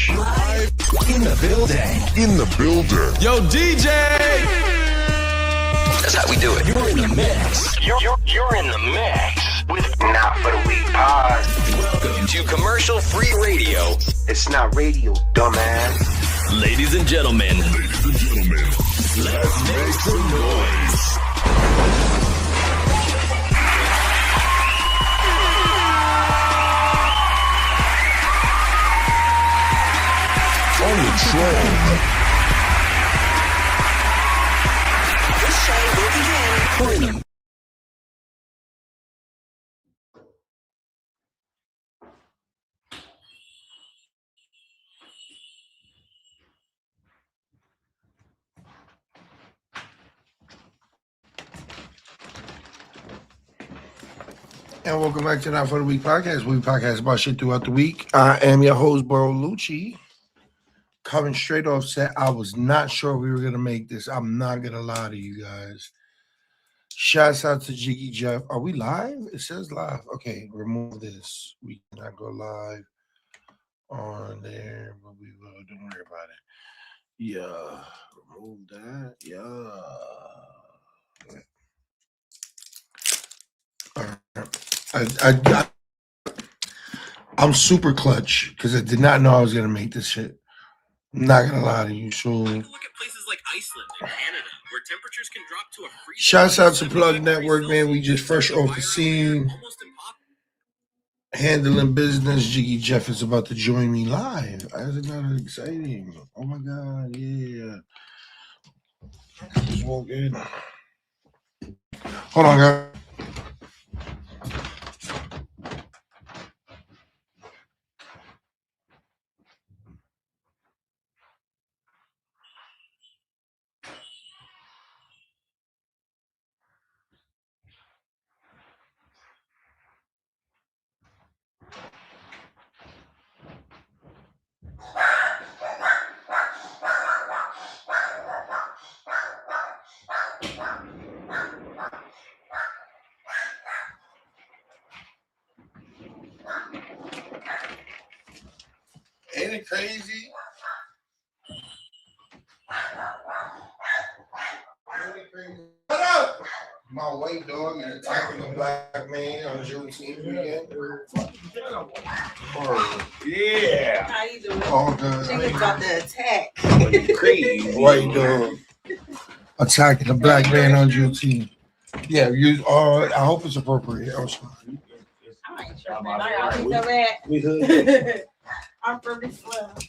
Fresh. Live in the building. Yo, DJ! That's how we do it. You're in the mix. You're in the mix with Not For The Weak Pod. Welcome to commercial-free radio. It's not radio, dumbass. Ladies and gentlemen, let's make some noise. On the train. This show will begin. And welcome back to Not For The Week podcast. We podcast about shit throughout the week. I am your host, Bro Lucci. Coming straight off set. I was not sure we were going to make this. I'm not going to lie to you guys. Shouts out to Jiggy Jeff. Are we live? It says live. Okay, remove this. We cannot go live on there, but we will. Don't worry about it. Yeah. Remove that. Yeah. All right. I'm super clutch because I did not know I was gonna make this shit. I'm not gonna lie to you. So Look at places like Iceland and Canada, where temperatures can drop to a freezing. shouts out to Plug Network, man. We just fresh off the scene, handling business. Jiggy Jeff is about to join me live. Isn't that exciting? Oh my god, yeah. Just walk in. Hold on, guys. Ain't it crazy? Shut up! My white dog is attacking a black man on Juneteenth weekend. Yeah. How you doing? All good. She was about to attack. Crazy. White dog attacking a black man on Juneteenth. Yeah, you. I hope it's appropriate. I'm sorry. I ain't sure, man. I already know that. We hood. I'm from this world.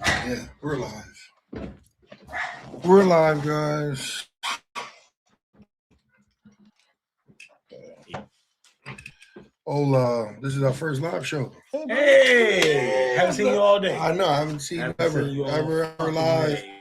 Yeah, we're live. We're live, guys. Hola, this is our first live show. Hey, haven't seen you all day. I know, I haven't seen you Haven't ever, seen you all ever fucking live. day.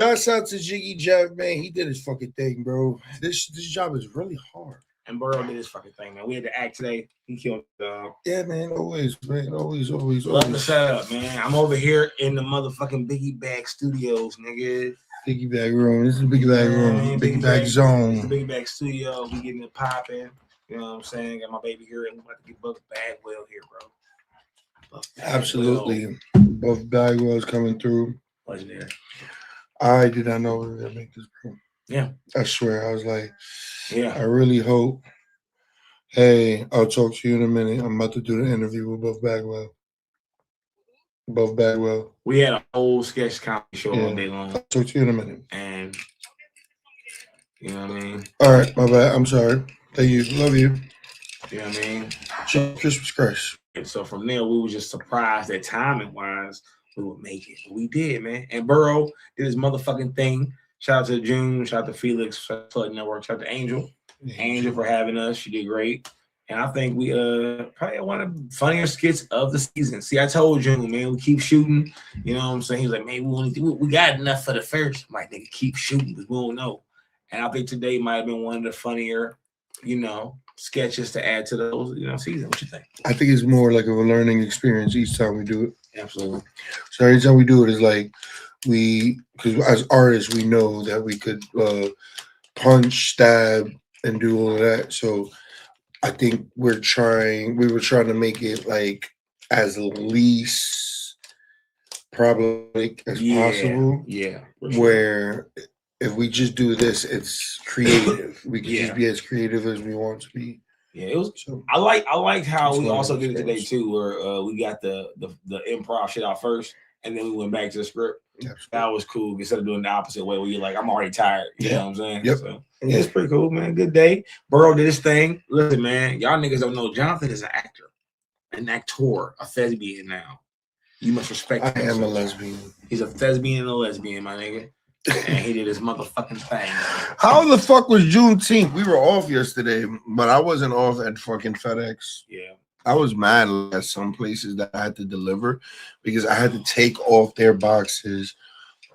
Shouts out to Jiggy Jeff, man. He did his fucking thing, bro. This job is really hard. And Burrow did his fucking thing, man. We had to act today. He killed the dog. Yeah, man. Always, man. Always. Love the setup, man. I'm over here in the motherfucking Biggie Bag Studios, nigga. Biggie bag room. This is a biggie bag room. Man, Biggie bag It's zone. the Biggie Bag Studio. We getting it popping. You know what I'm saying? Got my baby here, and we about to get Buff Bagwell here, bro. Buff Bagwell. Absolutely. Buff Bagwell is coming through. Legendary. I did not know we were gonna make this, bro. Yeah. I swear. I was like, Yeah. I really hope. Hey, I'll talk to you in a minute. I'm about to do the interview with Buff Bagwell. Buff Bagwell. We had a whole sketch comedy show Yeah. all day long, I'll talk to you in a minute. and you know what I mean. All right, my bad. I'm sorry. Thank you. Love you. You know what I mean. Christmas Christ. And so from there, we were just surprised that timing wise we would make it. We did, man. And Burrow did his motherfucking thing. Shout out to June. Shout out to Felix. Shout out to Plug Network. Shout out to Angel. Angel for having us. She did great. And I think we probably one of the funnier skits of the season. See, I told you, man, we keep shooting. You know what I'm saying? He was like, man, we got enough for the first. I'm like, nigga, keep shooting because we don't know. And I think today might have been one of the funnier, sketches to add to those, season. What you think? I think it's more like of a learning experience each time we do it. Absolutely. So every time we do it is like because as artists, we know that we could punch, stab, and do all of that. So I think we were trying to make it like as least problematic as possible. Yeah. Where if we just do this, it's creative. We can just be as creative as we want to be. Yeah, it was. So, I like how we also did it today too, where we got the improv shit out first, and then we went back to the script. That was cool instead of doing the opposite way, where you're like, I'm already tired. You know what I'm saying? Yep. So it's pretty cool, man. Good day. Burrow did his thing. Listen, man, y'all niggas don't know. Jonathan is an actor, a thespian now. You must respect. I am a lesbian. He's a thespian and a lesbian, my nigga. And he did his motherfucking thing. How the fuck was Juneteenth? We were off yesterday, but I wasn't off at fucking FedEx. Yeah. I was mad at some places that I had to deliver because I had to take off their boxes,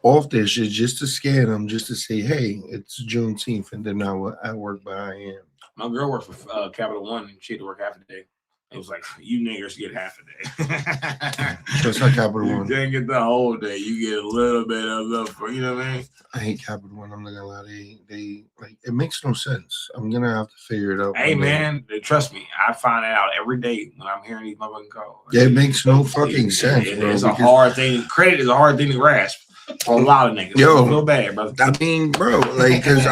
off their shit, just to scan them, just to say, hey, it's Juneteenth, and they're not at work, but I am. My girl works for Capital One, and she had to work half a day. It was like, you niggers get half a day. So it's not Capital One. You didn't get the whole day. You get a little bit of the, you know what I mean? I hate Capital One. I'm not gonna lie. They like, it makes no sense. I'm gonna have to figure it out. Hey man, trust me, I find it out every day when I'm hearing these motherfucking calls. Yeah, it makes no fucking sense. It's a hard thing. Credit is a hard thing to grasp for a lot of niggas. Yo, I feel bad, brother. I mean, bro, like, because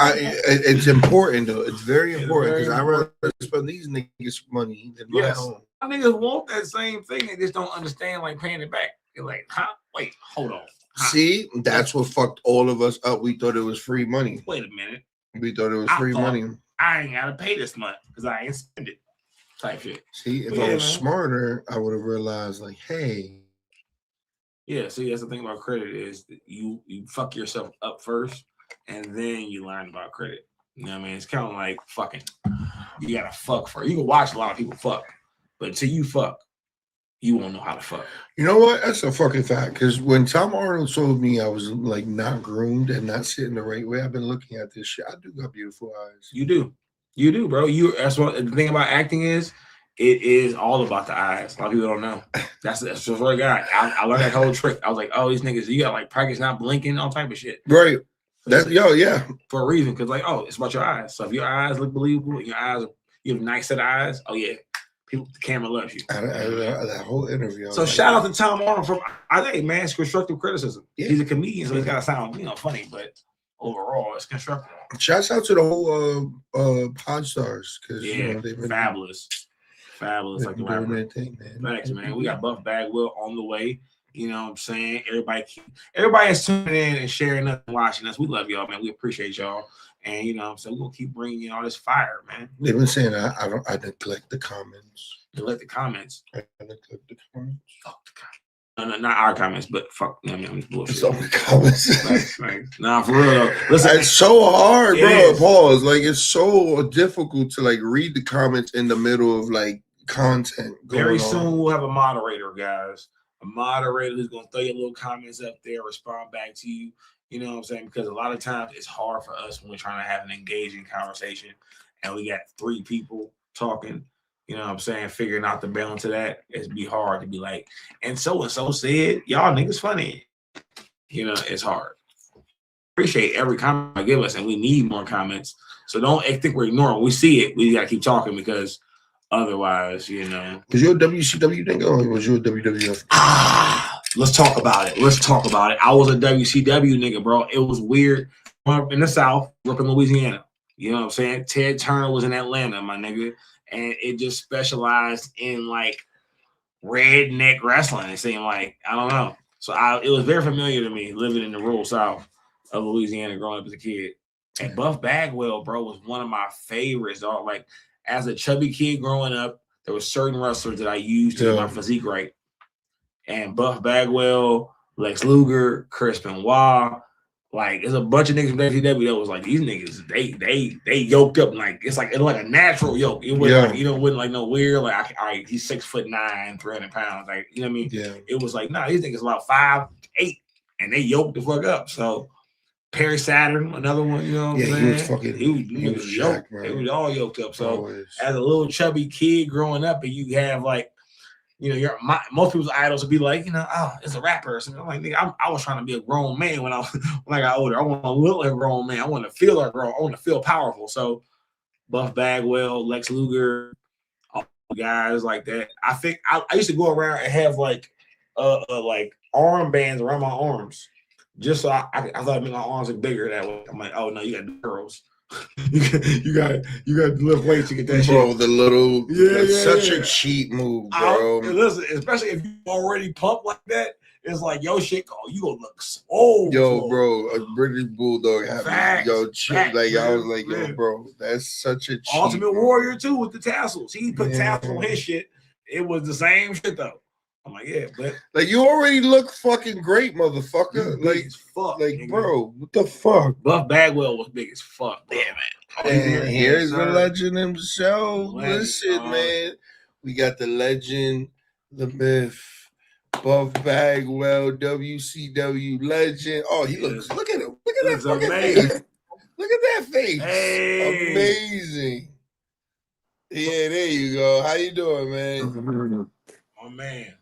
it's important though. It's very important because I rather spend these niggas money than my own. Niggas want that same thing. They just don't understand like paying it back. You're like, huh? Wait, hold on. Huh? See, that's what fucked all of us up. We thought it was free money. Wait a minute. We thought it was free money. I ain't gotta pay this month because I ain't spend it. Type shit. See, if I was smarter, I would have realized, like, hey. Yeah, see, that's the thing about credit is that you fuck yourself up first, and then you learn about credit. You know what I mean? It's kind of like fucking. You gotta fuck first. You can watch a lot of people fuck, but until you fuck, you won't know how to fuck. You know what? That's a fucking fact. Because when Tom Arnold told me I was like not groomed and not sitting the right way, I've been looking at this shit. I do got beautiful eyes. You do, bro. That's what the thing about acting is. It is all about the eyes. A lot of people don't know. That's what I got. I learned that whole trick. I was like, oh, these niggas, you got like practice not blinking, all type of shit. Right. That's yeah. For a reason, because like, oh, it's about your eyes. So if your eyes look believable, you have a nice set of eyes. Oh yeah. The camera loves you. That whole interview. So shout out to Tom Arnold from it's constructive criticism. Yeah. He's a comedian, so he's gotta sound funny, but overall it's constructive. Shouts out to the whole pod stars because they've been fabulous. Like the rapper. Thanks, man. We got Buff Bagwell on the way. You know what I'm saying? Everybody is tuning in and sharing us and watching us. We love y'all, man. We appreciate y'all. And you know what I'm saying? We're gonna keep bringing you all this fire, man. They've been saying I neglect the comments. Neglect the comments. I neglect the comments. Fuck the comments. No, not our comments, but fuck. I mean, bullshit. It's all the comments. Right. Nah, for real. Listen, it's so hard, bro. Pause. Like it's so difficult to like read the comments in the middle of like content. Very soon we'll have a moderator, guys. A moderator who's gonna throw your little comments up there, respond back to you. You know what I'm saying? Because a lot of times it's hard for us when we're trying to have an engaging conversation and we got 3 people talking, you know what I'm saying? Figuring out the balance of that, it'd be hard to be like, and so said, y'all niggas funny. You know, it's hard. Appreciate every comment I give us, and we need more comments. So don't think we're ignoring. When we see it, we got to keep talking because otherwise, you know. Was you a WCW nigga or was you a WWF? Let's talk about it. I was a WCW nigga, bro. It was weird. I'm in the South, up in Louisiana. You know what I'm saying? Ted Turner was in Atlanta, my nigga. And it just specialized in like redneck wrestling. It seemed like, I don't know. So it was very familiar to me living in the rural South of Louisiana growing up as a kid. And Buff Bagwell, bro, was one of my favorites, dog. Like as a chubby kid growing up, there were certain wrestlers that I used to get my physique right. And Buff Bagwell, Lex Luger, Chris Benoit, like there's a bunch of niggas from WCW that was like these niggas, they yoked up like it's like a natural yoke. It wasn't like, wasn't like no weird like all right, he's 6'9", 300 pounds, like you know what I mean? Yeah. It was like these niggas about 5'8", and they yoked the fuck up. So Perry Saturn, another one, you know what I'm saying? He was yoked, bro. They was all yoked up. So as a little chubby kid growing up, and you have like. You know, most people's idols would be like, it's a rapper or something. I'm like, nigga, I was trying to be a grown man when I got older. I want to look like a grown man. I want to feel like grown. I want to feel powerful. So, Buff Bagwell, Lex Luger, guys like that. I think I used to go around and have like armbands around my arms, just so I thought I'd make my arms look bigger that way. I'm like, oh no, you got the girls. you got to lift weights to get that bro, shit. The little, such a cheap move, bro. Listen, especially if you already pump like that, it's like yo shit. Oh, you gonna look swole. Bro, a British Bulldog had me, I was like, man. yo, bro, that's such a cheap Ultimate Warrior too with the tassels. He put tassels on his shit. It was the same shit though. I'm like, yeah, but like you already look fucking great, motherfucker. Like as fuck, like nigga. Bro, what the fuck? Buff Bagwell was big as fuck. Yeah, man. And here's the legend himself. Listen, man, we got the legend, the myth, Buff Bagwell, WCW legend. Oh, he looks. Look at him. Look at that fucking face. Look at that face. Hey. Amazing. Yeah, there you go. How you doing, man? Oh man.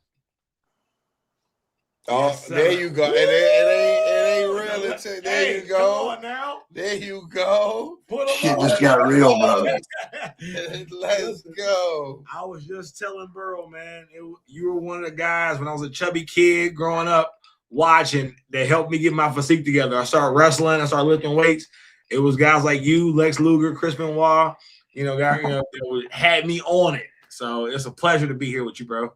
Oh, yes, there you go. It ain't real. There you go. Come on now. There you go. Shit just got real, brother. Let's go. I was just telling Burrow, man, you were one of the guys when I was a chubby kid growing up watching that helped me get my physique together. I started wrestling. I started lifting weights. It was guys like you, Lex Luger, Chris Benoit, guys, that had me on it. So it's a pleasure to be here with you, bro.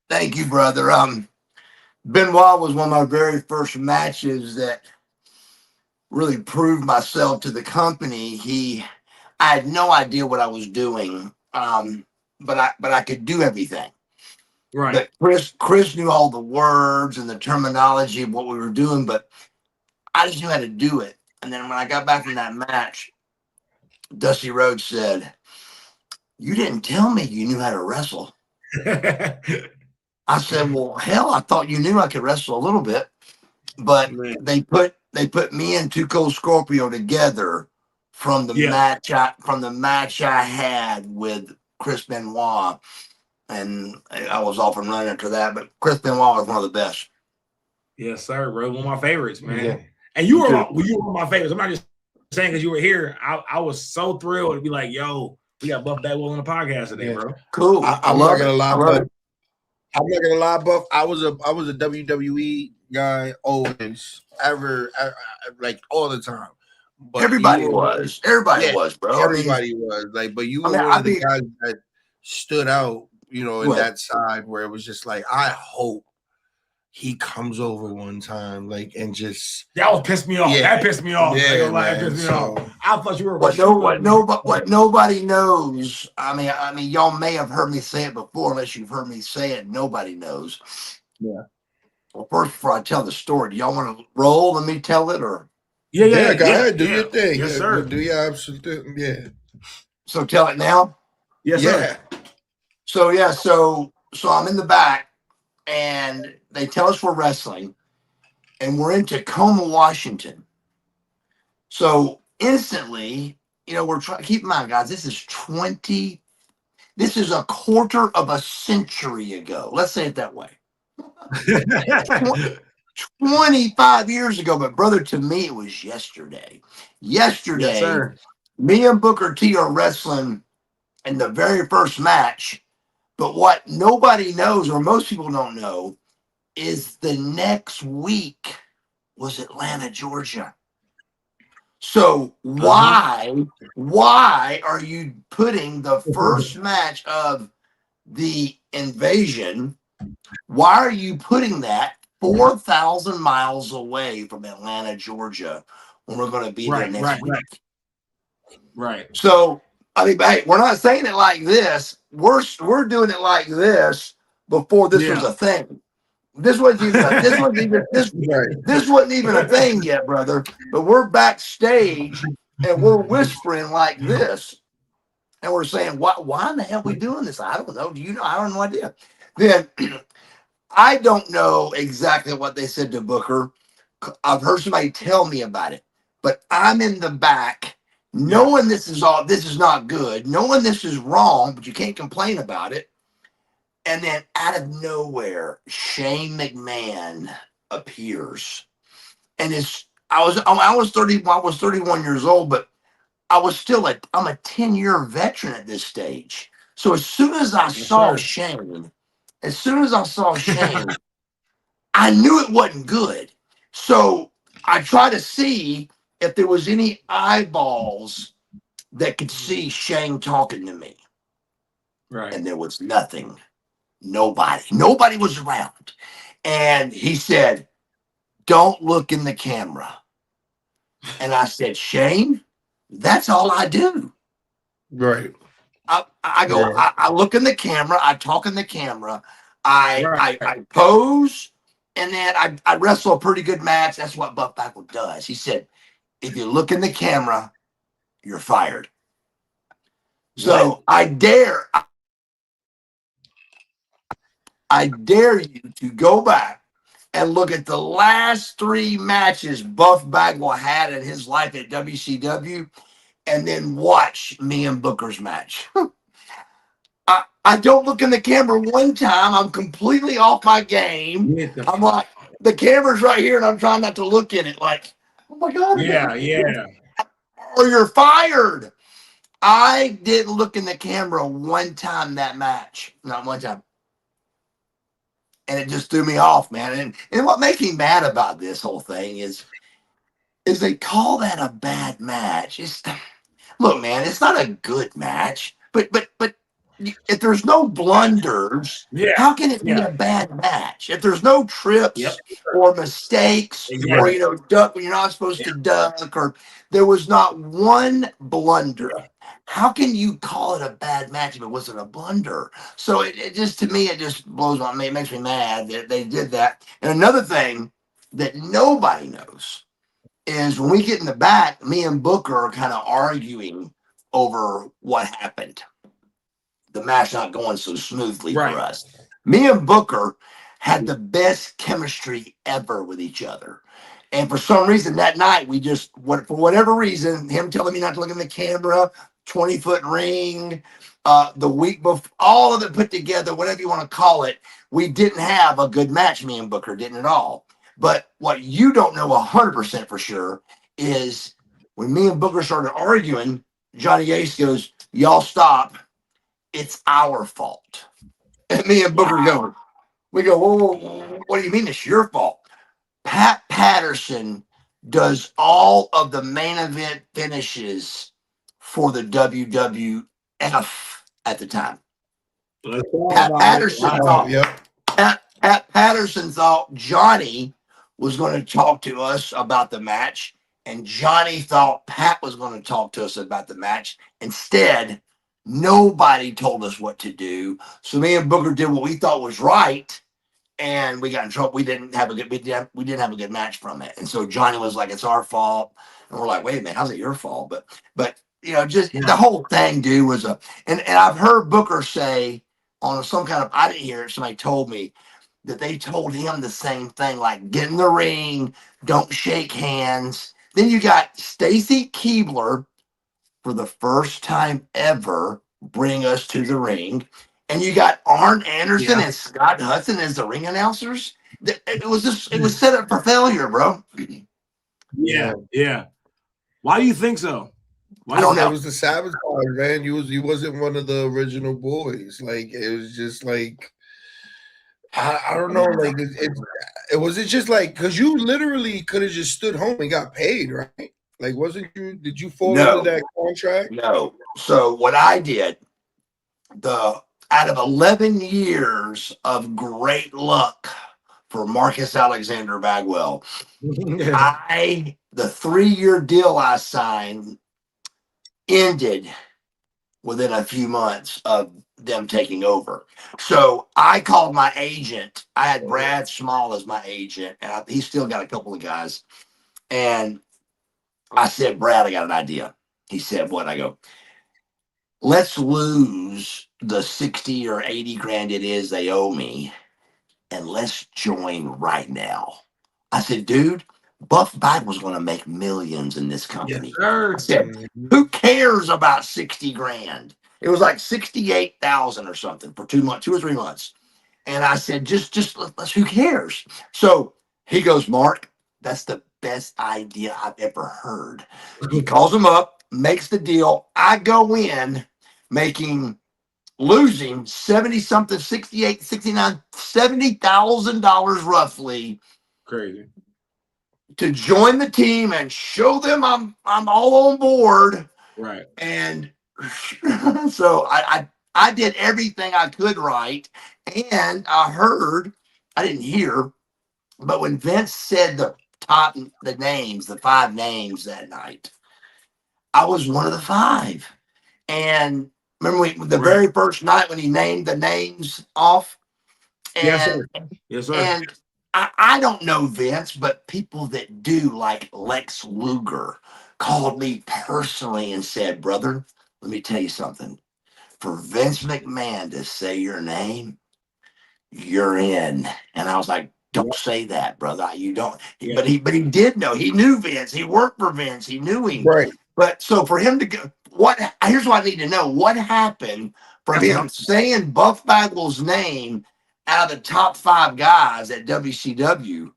Thank you, brother. Benoit was one of my very first matches that really proved myself to the company. I had no idea what I was doing, but I could do everything. Right. But Chris knew all the words and the terminology of what we were doing, but I just knew how to do it. And then when I got back from that match, Dusty Rhodes said, "You didn't tell me you knew how to wrestle." I said, "Well, hell, I thought you knew I could wrestle a little bit." But they put me and Too Cold Scorpio together from the match I had with Chris Benoit, and I was off and running after that. But Chris Benoit was one of the best. Yes, sir, bro. One of my favorites, man. Yeah. And you were one of my favorites. I'm not just saying because you were here. I was so thrilled to be like, yo, we got Buff Bagwell on the podcast today, bro. Cool. I'm not gonna lie, Buff. I was a WWE guy always, ever like all the time. But everybody was, bro. Everybody was like, but you were one of the guys that stood out, in that side where it was just like, I hope he comes over one time, like, and just that would piss me off. Yeah. That pissed me off. Yeah, that pissed me off. I thought you were what nobody knows. I mean, y'all may have heard me say it before, unless you've heard me say it. Nobody knows. Yeah. Well, first, before I tell the story, do y'all want to roll? Let me tell it, or yeah, go ahead, do your thing. Yes, sir. Do your absolute yeah. So tell it now. Yes, sir. So I'm in the back, and they tell us we're wrestling, and we're in Tacoma, Washington. So instantly, we're trying. Keep in mind, guys, this is a quarter of a century ago. Let's say it that way. 25 years ago, but brother, to me, it was yesterday. Yes, sir. Me and Booker T are wrestling in the very first match. But what nobody knows, or most people don't know, is the next week was Atlanta, Georgia. So why are you putting the first match of the invasion? Why are you putting that 4,000 miles away from Atlanta, Georgia, when we're going to be there next week? Right. So, I mean, hey, we're not saying it like this. We're doing it like this before this was a thing. This wasn't even a thing yet, brother. But we're backstage and we're whispering like this, and we're saying, why in the hell are we doing this? I don't know. Do you know? I don't have no idea. Then I don't know exactly what they said to Booker. I've heard somebody tell me about it, but I'm in the back knowing this is not good, knowing this is wrong, but you can't complain about it. And then out of nowhere, Shane McMahon appears. And I was 31 years old, but I'm a 10-year veteran at this stage. So as soon as I saw Shane, I knew it wasn't good. So I tried to see if there was any eyeballs that could see Shane talking to me. Right. And there was nothing. Nobody was around. And he said, "Don't look in the camera." And I said, "Shane, that's all I do." Right. I look in the camera, I talk in the camera, I pose, and then I wrestle a pretty good match. That's what Buff Bagwell does. He said, "If you look in the camera, you're fired." So I dare you to go back and look at the last 3 matches Buff Bagwell had in his life at WCW, and then watch me and Booker's match. I don't look in the camera one time. I'm completely off my game. I'm like, the camera's right here, and I'm trying not to look in it. Like, oh my God. Yeah. Or you're fired. I didn't look in the camera one time that match. Not one time. And it just threw me off, man. And what makes me mad about this whole thing is they call that a bad match. Look, man, it's not a good match, but if there's no blunders, how can it be a bad match? If there's no trips or mistakes, or duck when you're not supposed to duck, or there was not one blunder, how can you call it a bad match if it wasn't a blunder? So it just, to me, it just blows my. It makes me mad that they did that. And another thing that nobody knows is when we get in the back, me and Booker are kind of arguing over what happened. The match not going so smoothly for us. Me and Booker had the best chemistry ever with each other. And for some reason that night, we just, for whatever reason, him telling me not to look in the camera, 20-foot ring, the week before, all of it put together, whatever you want to call it, we didn't have a good match, me and Booker didn't at all. But what you don't know 100% for sure is when me and Booker started arguing, Johnny Ace goes, "Y'all stop. It's our fault." And me and Booker go, "Whoa, what do you mean it's your fault?" Pat Patterson does all of the main event finishes for the WWF at the time. Pat Patterson thought Johnny was going to talk to us about the match, and Johnny thought Pat was going to talk to us about the match. Instead, nobody told us what to do. So me and Booker did what we thought was right, and we got in trouble. We didn't have a good match from it. And so Johnny was like, "It's our fault." And we're like, "Wait a minute, how's it your fault?" But just the whole thing, dude, was and I've heard Booker say on some kind of, I didn't hear it, somebody told me that they told him the same thing, like, get in the ring, don't shake hands. Then you got Stacy Keibler, for the first time ever, bring us to the ring. And you got Arn Anderson and Scott Hudson as the ring announcers. It was set up for failure, bro. Yeah. Why do you think so? I don't know. It was the Sabotage, man. He wasn't one of the original boys. Like, it was just like, I don't know. Like, it was just like, because you literally could have just stood home and got paid, right? Like, did you fall into that contract? No. So what I did, out of 11 years of great luck for Marcus Alexander Bagwell, the 3-year deal I signed ended within a few months of them taking over. So I called my agent. I had Brad Small as my agent, and he's still got a couple of guys. And I said, "Brad, I got an idea." He said, "What?" I go, "Let's lose the 60 or 80 grand it is they owe me, and let's join right now." I said, "Dude, Buff Bagwell's going to make millions in this company." I said, "Who cares about 60 grand? It was like 68,000 or something for 2 months, 2 or 3 months. And I said, just let's, who cares?" So he goes, "Mark, that's the best idea I've ever heard." He calls him up, makes the deal. I go in making losing 70-something, 68, 69, $70,000 roughly. Crazy. To join the team and show them I'm all on board. Right. And so I did everything I could right. And I didn't hear, but when Vince said the 5 names that night, I was one of the 5. And remember the very first night when he named the names off? And, yes, sir. Yes, sir. And I don't know Vince, but people that do, like Lex Luger, called me personally and said, brother, let me tell you something. For Vince McMahon to say your name, you're in. And I was like, don't say that, brother. You don't. Yeah. But he did know. He knew Vince. He worked for Vince. He knew him. Right. But so for him to go, here's what I need to know. What happened from him saying Buff Bagwell's name out of the top 5 guys at WCW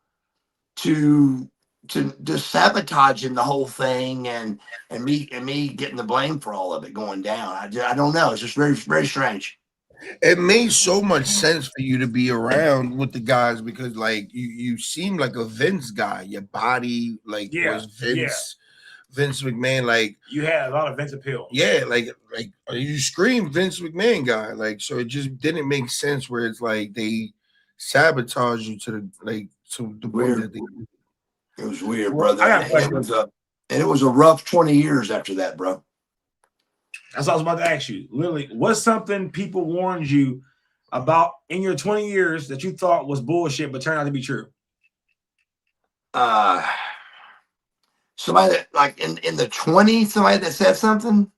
to sabotaging the whole thing and me getting the blame for all of it going down? I don't know. It's just very, very strange. It made so much sense for you to be around with the guys because, like, you seem like a Vince guy. Your body, like, was Vince McMahon. Like, you had a lot of Vince appeal. Yeah, like you scream Vince McMahon guy. Like, so it just didn't make sense where it's like they sabotage you to the point that they. It was weird, brother. It was a rough 20 years after that, bro. That's what I was about to ask you. Literally, what's something people warned you about in your 20 years that you thought was bullshit but turned out to be true? Somebody that, like, in the 20s, somebody that said something?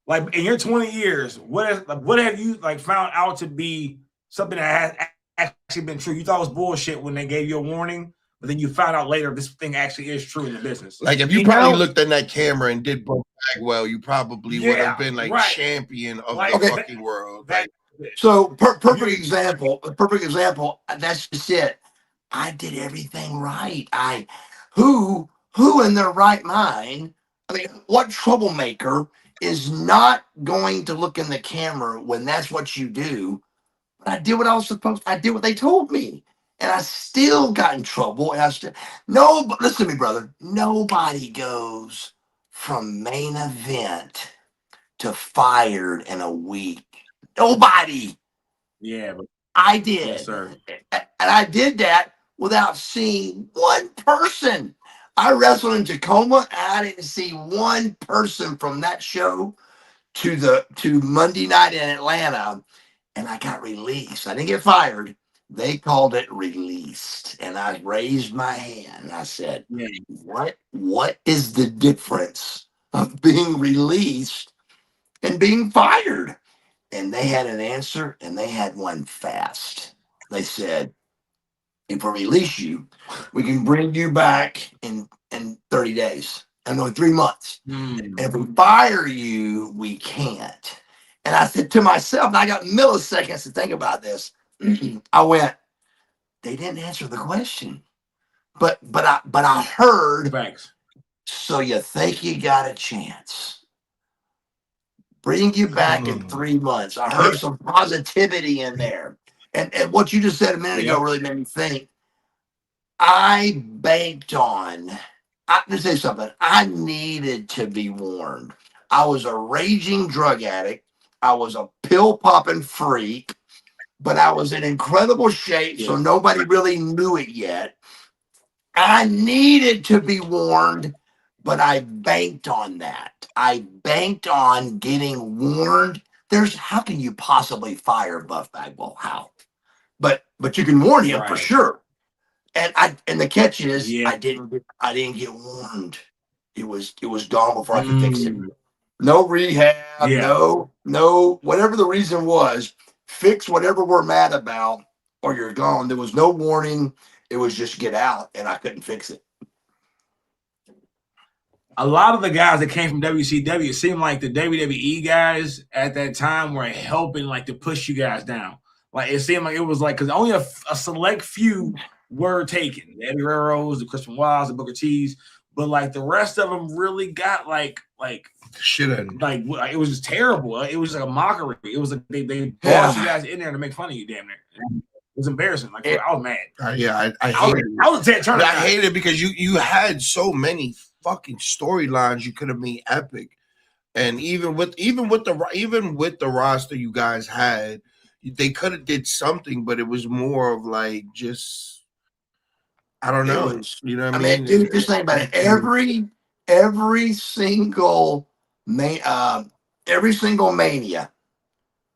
Like, in your 20 years, what have you, like, found out to be something that has actually been true? You thought it was bullshit when they gave you a warning, but then you found out later this thing actually is true in the business. Like, if you probably looked in that camera and did Buff Bagwell, you probably would have been like champion of the fucking world. So perfect example. That's just it. I did everything right. Who in their right mind? I mean, what troublemaker is not going to look in the camera when that's what you do? But I did what I was supposed to. I did what they told me. And I still got in trouble. And listen to me, brother. Nobody goes from main event to fired in a week. Nobody. Yeah, but I did. Yes, sir. And I did that without seeing one person. I wrestled in Tacoma, and I didn't see one person from that show to Monday night in Atlanta, and I got released. I didn't get fired. They called it released, and I raised my hand. I said, what is the difference of being released and being fired? And they had an answer, and they had one fast. They said, if we release you, we can bring you back in 30 days. And only 3 months. And if we fire you, we can't. And I said to myself, and I got milliseconds to think about this. I went, they didn't answer the question. But I heard, thanks. So you think you got a chance? Bring you back in 3 months. I heard some positivity in there. And what you just said a minute ago really made me think. I banked on, let me say something. I needed to be warned. I was a raging drug addict. I was a pill popping freak, but I was in incredible shape, so nobody really knew it yet. I needed to be warned, but I banked on that. I banked on getting warned. How can you possibly fire Buff Bagwell? How? But you can warn him for sure. And the catch is, I didn't get warned. It was gone before I could fix it. No rehab, no, whatever the reason was, fix whatever we're mad about, or you're gone. There was no warning. It was just get out, and I couldn't fix it. A lot of the guys that came from WCW, it seemed like the WWE guys at that time were helping, like, to push you guys down. Like, it seemed like it was like, because only a select few were taken. The Eddie Guerreros, the Christian Wilds, the Booker T's, but like the rest of them really got like like shit, like it was just terrible. It was like a mockery. It was like they brought you guys in there to make fun of you, damn near. It was embarrassing. Like I was mad. I hate it. I was a Ted Turner. I hate it because you had so many fucking storylines you could have made epic, and even with the roster you guys had, they could have did something, but it was more of like just I don't know. You know what I mean? Dude, just think about it. Every single Mania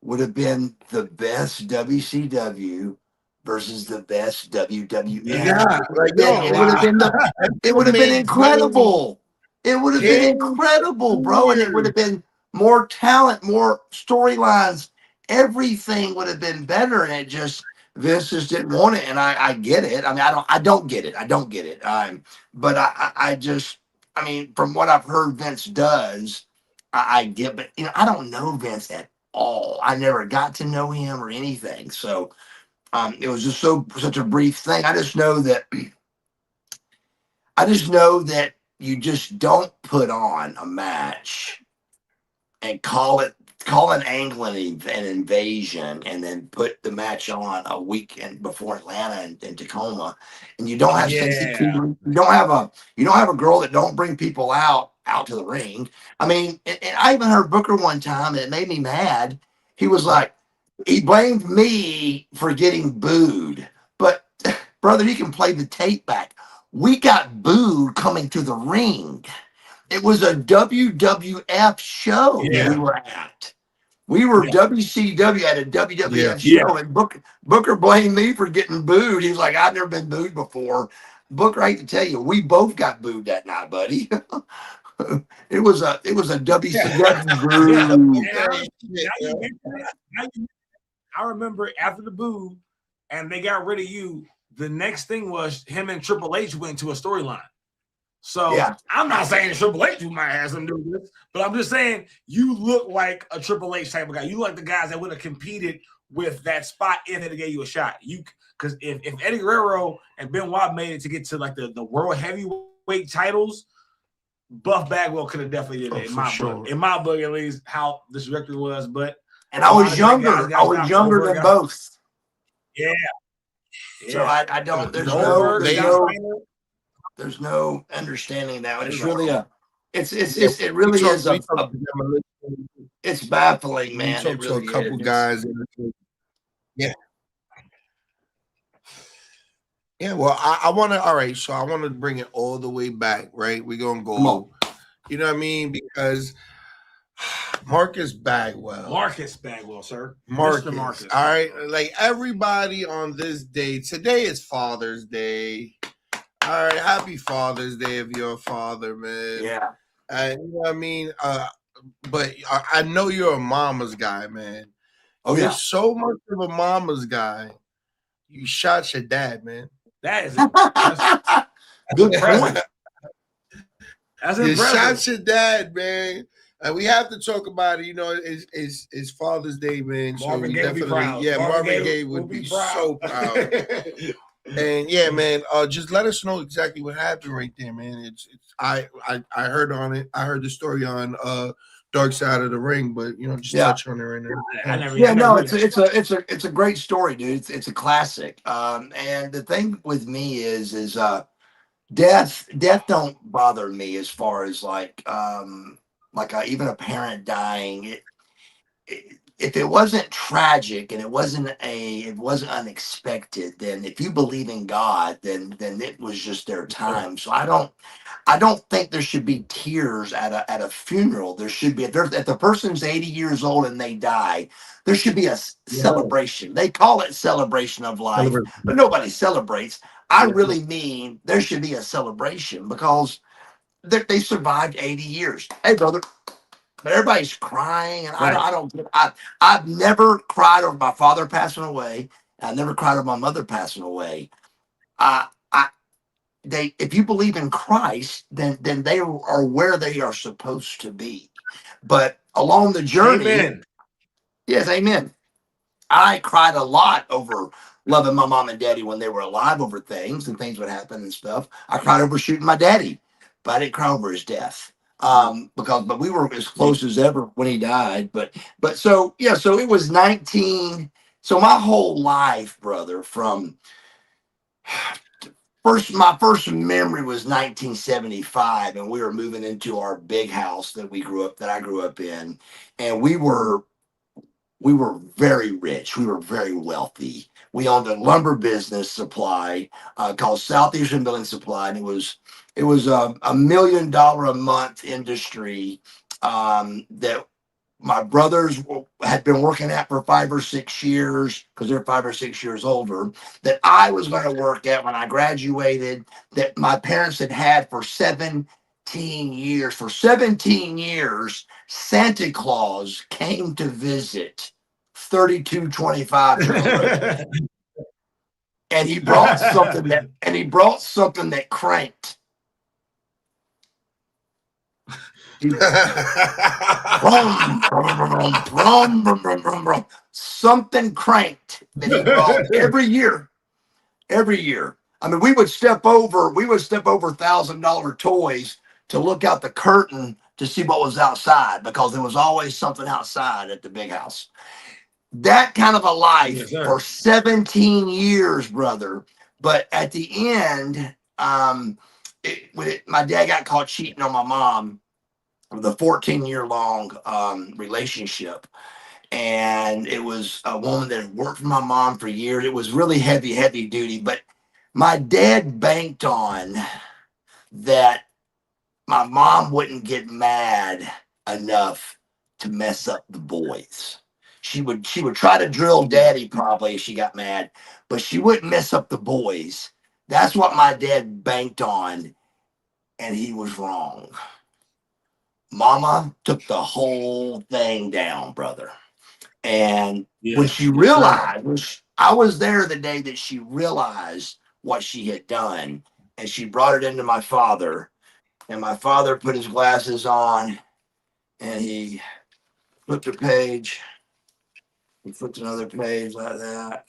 would have been the best WCW versus the best WWF. Yeah, it would have been incredible. It would have been incredible, bro. And it would have been more talent, more storylines. Everything would have been better. And it just Vince just didn't want it. And I get it. I mean, I don't get it. But I mean, from what I've heard Vince does, I get, but I don't know Vince at all. I never got to know him or anything. So it was just such a brief thing. I just know that you just don't put on a match and call an angle an invasion, and then put the match on a weekend before Atlanta and Tacoma, and you don't have you don't have a girl that don't bring people out to the ring. I mean, and I even heard Booker one time, and it made me mad. He was like, he blamed me for getting booed, but brother, you can play the tape back. We got booed coming to the ring. It was a WWF show we were at. We were WCW at a WWF show, and Booker blamed me for getting booed. He's like, I've never been booed before. Booker, I hate to tell you, we both got booed that night, buddy. It was a WCW I remember after the boo and they got rid of you, the next thing was him and Triple H went to a storyline. So I'm not saying Triple H might have something to do with this, but I'm just saying you look like a Triple H type of guy. You look like the guys that would have competed with that spot if they gave you a shot. Because if Eddie Guerrero and Benoit made it to get to like the world heavyweight titles, Buff Bagwell could have definitely did it in my book. In my book, at least, how this director was. But I was younger. I was younger than both. Yeah. So I don't. There's no understanding that. It's really it really is it's baffling, man. It really a couple guys. Yeah, well, I want to. All right, so I want to bring it all the way back. Right, we're gonna go. You know what I mean? Because Marcus Bagwell, sir, Mr. Marcus. All right, like everybody on this day. Today is Father's Day. All right, happy Father's Day if you're a father, man. Yeah, you know what I mean. But I know you're a mama's guy, man. Oh you're yeah, so much of a mama's guy. You shot your dad, man. That is good point. That's you impressive. Shot your dad, man. We have to talk about it. You know, it's Father's Day, man. Marvin Gaye would be proud. Marvin Gaye would be so proud. And yeah, man, just let us know exactly what happened right there, man. I heard on it. I heard the story on Dark Side of the Ring, but just touch on it right now. It's a great story, dude. It's a classic. And the thing with me is death don't bother me as far as even a parent dying. If it wasn't tragic and it wasn't unexpected, then if you believe in God, then it was just their time. So I don't think there should be tears at a funeral. There should be if the person's 80 years old and they die, there should be a celebration. They call it celebration of life, but nobody celebrates. I really mean there should be a celebration because they survived 80 years. Hey, brother. But everybody's crying, and I've never cried over my father passing away. I never cried over my mother passing away. If you believe in Christ, then they are where they are supposed to be. But along the journey, amen. Yes, amen. I cried a lot over loving my mom and daddy when they were alive over things, and things would happen and stuff. I cried over shooting my daddy, but I didn't cry over his death. But we were as close as ever when he died. But so yeah, so it was 19. So my whole life, brother, from my first memory was 1975, and we were moving into our big house that I grew up in, and we were very rich. We were very wealthy. We owned a lumber business supply called Southeastern Building Supply, and it was $1 million a month industry that my brothers had been working at for 5 or 6 years, because they're 5 or 6 years older, that I was going to work at when I graduated, that my parents had for 17 years. For 17 years, Santa Claus came to visit 3225 Road. And he brought something that cranked. Something cranked that he brought every year. I mean, we would step over $1,000 toys to look out the curtain to see what was outside, because there was always something outside at the big house. That kind of a life for 17 years, brother. But at the end, my dad got caught cheating on my mom with a 14-year-long relationship. And it was a woman that had worked for my mom for years. It was really heavy duty. But my dad banked on that my mom wouldn't get mad enough to mess up the boys. She would try to drill daddy probably if she got mad, but she wouldn't mess up the boys. That's what my dad banked on, and he was wrong. Mama took the whole thing down, brother. And when she realized, I was there the day that she realized what she had done, and she brought it into my father, and my father put his glasses on, and he flipped a page. He flipped another page like that.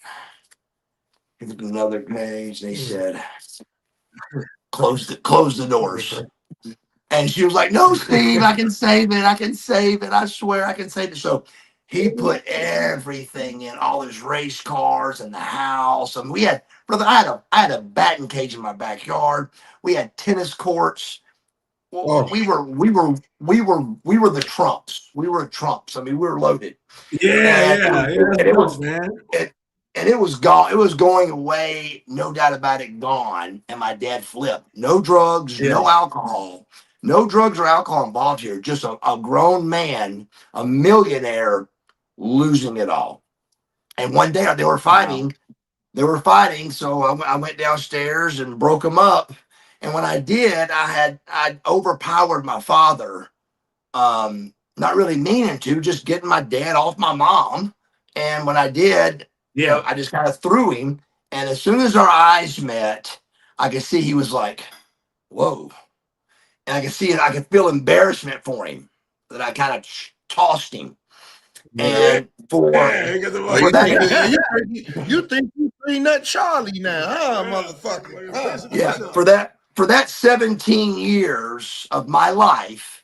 He flipped another page, and he said, close the doors. And she was like, no, Steve, I can save it. I swear I can save it. So he put everything in, all his race cars and the house. And we had, brother, I had a batting cage in my backyard. We had tennis courts. Well, we were the Trumps. We were Trumps. I mean, we were loaded. And it was, man. And it was gone. It was going away, no doubt about it, gone. And my dad flipped. No drugs, no alcohol. No drugs or alcohol involved here. Just a grown man, a millionaire, losing it all. And one day they were fighting. So I went downstairs and broke them up. And when I did, I overpowered my father. Not really meaning to, just getting my dad off my mom. And when I did, I just kind of threw him. And as soon as our eyes met, I could see he was like, whoa. And I could feel embarrassment for him, that I kind of tossed him. And you think you Peanut Charlie now, huh, motherfucker? Huh? Yeah, for that 17 years of my life,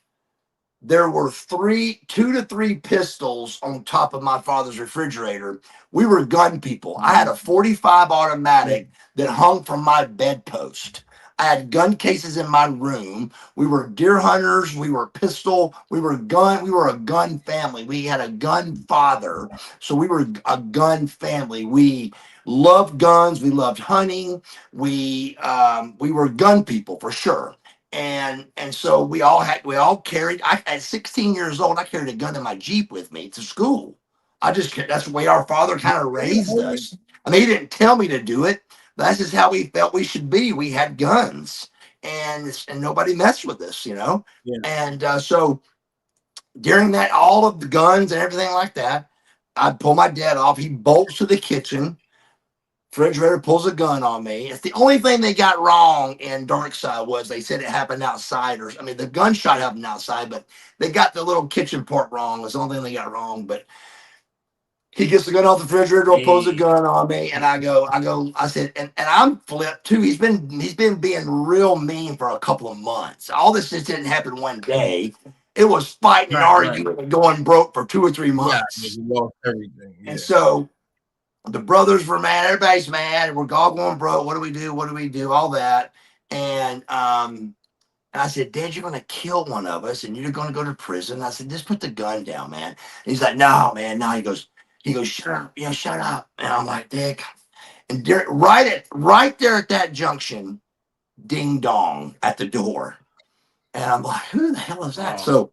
there were 2 to 3 pistols on top of my father's refrigerator. We were gun people. I had a .45 automatic that hung from my bedpost. I had gun cases in my room. We were deer hunters. We were pistol. We were a gun family. We had a gun father. So we were a gun family. We loved guns. We loved hunting. We were gun people for sure. And so we all carried. At 16 years old, I carried a gun in my Jeep with me to school. That's the way our father kind of raised us. I mean, he didn't tell me to do it. That's just how we felt we should be. We had guns, and nobody messed with us, you know. Yeah. And so during that, all of the guns and everything like that, I'd pull my dad off. He bolts to the kitchen. Refrigerator pulls a gun on me. It's the only thing they got wrong in Dark Side was they said it happened outside. The gunshot happened outside, but they got the little kitchen part wrong. It's the only thing they got wrong. But He gets the gun off the refrigerator, pulls the gun on me, and I said, and I'm flipped too. He's been being real mean for a couple of months. All this just didn't happen one day. It was fighting and arguing and going broke for 2 or 3 months. Yeah, you lost everything. Yeah. And so the brothers were mad, everybody's mad, we're all going broke. What do we do? What do we do? All that. And I said, Dad, you're gonna kill one of us and you're gonna go to prison. I said, just put the gun down, man. And he's like, no, man, no. He goes, shut up, shut up. And I'm like, Dick. And right there at that junction, ding dong at the door. And I'm like, who the hell is that? So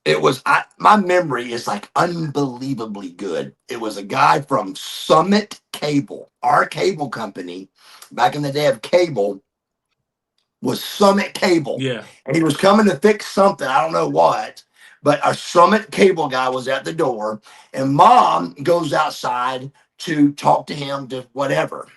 it was, my memory is like unbelievably good. It was a guy from Summit Cable, our cable company, back in the day of cable, was Summit Cable. Yeah. And he was coming to fix something. I don't know what, but a Summit Cable guy was at the door, and Mom goes outside to talk to him to whatever.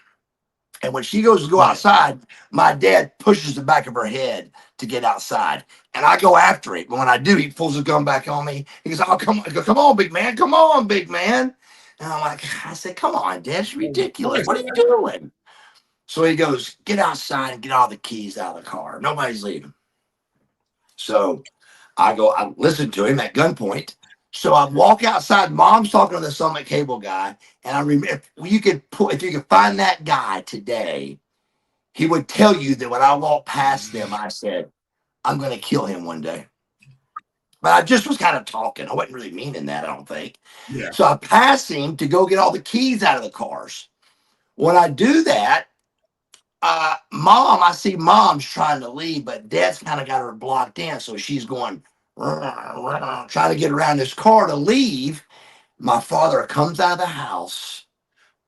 And when she goes to go outside, my dad pushes the back of her head to get outside. And I go after him. But when I do, he pulls his gun back on me. He goes, oh, come on. I go, come on, big man. Come on, big man. And I said, come on, Dad. It's ridiculous. What are you doing? So he goes, get outside and get all the keys out of the car. Nobody's leaving. So I listen to him at gunpoint. So I walk outside. Mom's talking to the Summit Cable guy. And I remember, if you could find that guy today, he would tell you that when I walked past them, I said, I'm going to kill him one day. But I just was kind of talking. I wasn't really meaning that, I don't think. Yeah. So I pass him to go get all the keys out of the cars. When I do that, I see Mom's trying to leave, but Dad's kind of got her blocked in. So she's going, trying to get around this car to leave. My father comes out of the house,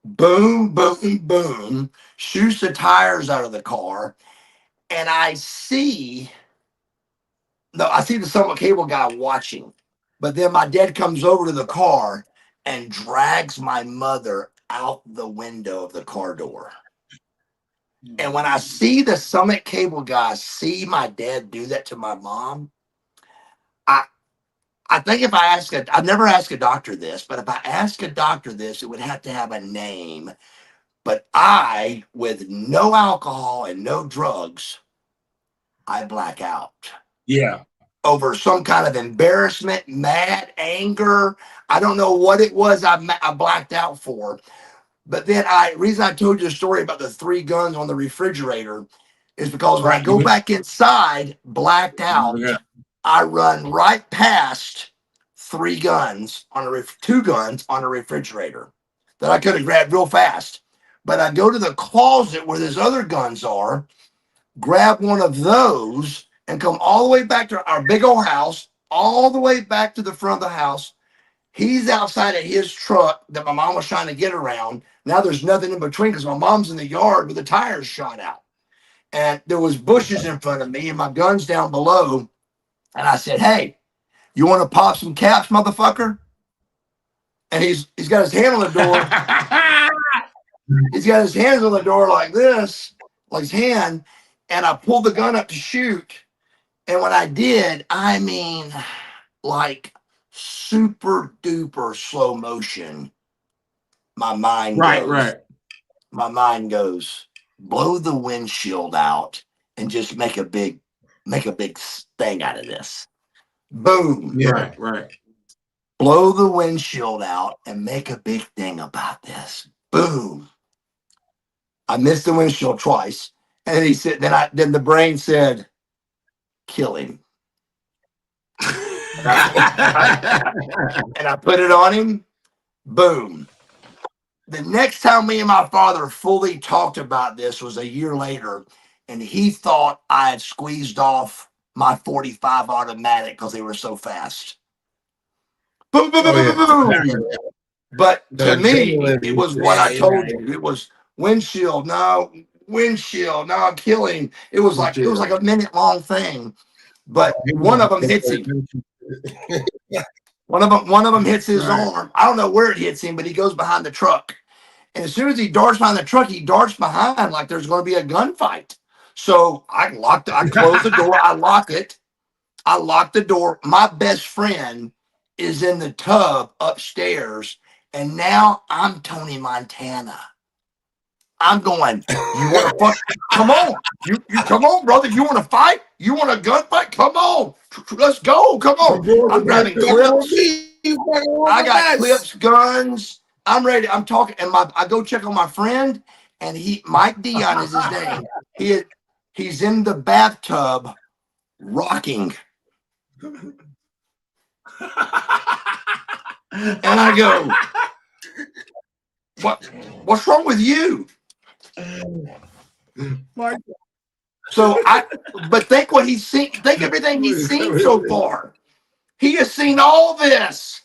boom, boom, boom, shoots the tires out of the car. And I see the Summit Cable guy watching. But then my dad comes over to the car and drags my mother out the window of the car door. And when I see the Summit Cable guy see my dad do that to my mom, I think if I've never asked a doctor this, but if I ask a doctor this, it would have to have a name. But with no alcohol and no drugs, I black out. Yeah. Over some kind of embarrassment, mad, anger. I don't know what it was I blacked out for. But then reason I told you the story about the 3 guns on the refrigerarer is because when I go back inside, blacked out, I run right past 2 guns on a refrigerator that I could have grabbed real fast. But I go to the closet where those other guns are, grab one of those, and come all the way back to our big old house, all the way back to the front of the house. He's outside of his truck that my mom was trying to get around. Now there's nothing in between because my mom's in the yard with the tires shot out. And there was bushes in front of me and my gun's down below. And I said, hey, you want to pop some caps, motherfucker? And he's got his hand on the door. He's got his hands on the door like this, like his hand. And I pulled the gun up to shoot. And when I did, I mean, like super duper slow motion. My mind goes, blow the windshield out and just make a big thing out of this. Boom. Yeah. Right. Blow the windshield out and make a big thing about this. Boom. I missed the windshield twice. And he said, then the brain said, kill him. And I put it on him. Boom. The next time me and my father fully talked about this was a year later, and he thought I had squeezed off my 45 automatic because they were so fast. Boom, boom, boom, boom, boom. But to me, it was what I told you. It was windshield, no, kill him. It was like a minute-long thing. But one of them hits him. One of them hits his arm. I don't know where it hits him, but he goes behind the truck. And as soon as he darts behind the truck, he darts behind like there's going to be a gunfight. So I close the door. I lock it. I lock the door. My best friend is in the tub upstairs, And now I'm Tony Montana. I'm going, you want to fuck? Come on. You come on, brother. You want to fight? You want a gunfight? Come on. Let's go. Come on. I'm grabbing clips. I got clips, guns. I'm ready. I'm talking. And I go check on my friend, and Mike Dion is his name. He's in the bathtub rocking. And I go, what's wrong with you? So but think what he's seen. Think everything he's seen so far. He has seen all this.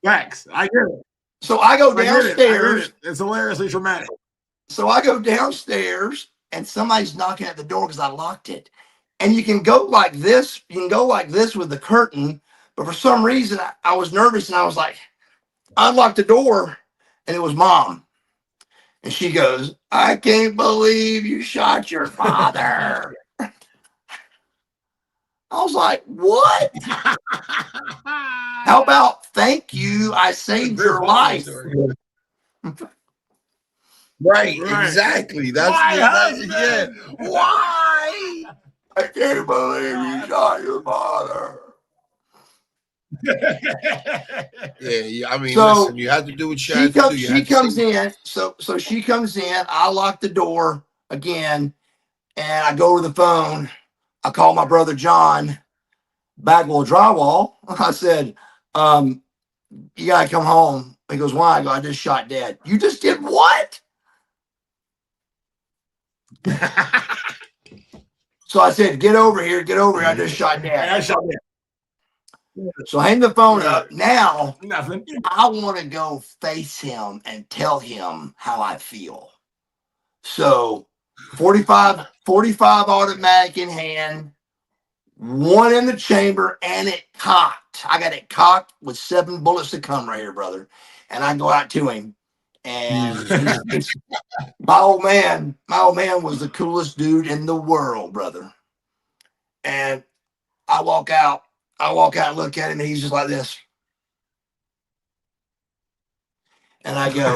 Facts. I get it. So I go downstairs. It's hilariously traumatic. So I go downstairs, and somebody's knocking at the door because I locked it. And you can go like this. You can go like this with the curtain. But for some reason, I was nervous, and I was like, I unlocked the door, and it was Mom. And she goes, I can't believe you shot your father. I was like, what? How about thank you? I saved your life. Right, exactly. That's yeah. Why? I can't believe you shot your father. Yeah, I mean, listen, you have to do what you have to do. She comes in. So she comes in. I lock the door again, and I go to the phone. I call my brother John, Bagwell Drywall. I said, you gotta come home. He goes, why? I go, I just shot Dad. You just did what? So I said, get over here. I just shot Dad. So hang the phone up. Now, Nothing. I want to go face him and tell him how I feel. So 45 automatic in hand, one in the chamber, and it cocked. I got it cocked with 7 bullets to come right here, brother. And I go out to him. And my old man was the coolest dude in the world, brother. And I walk out and look at him, and he's just like this. And I go,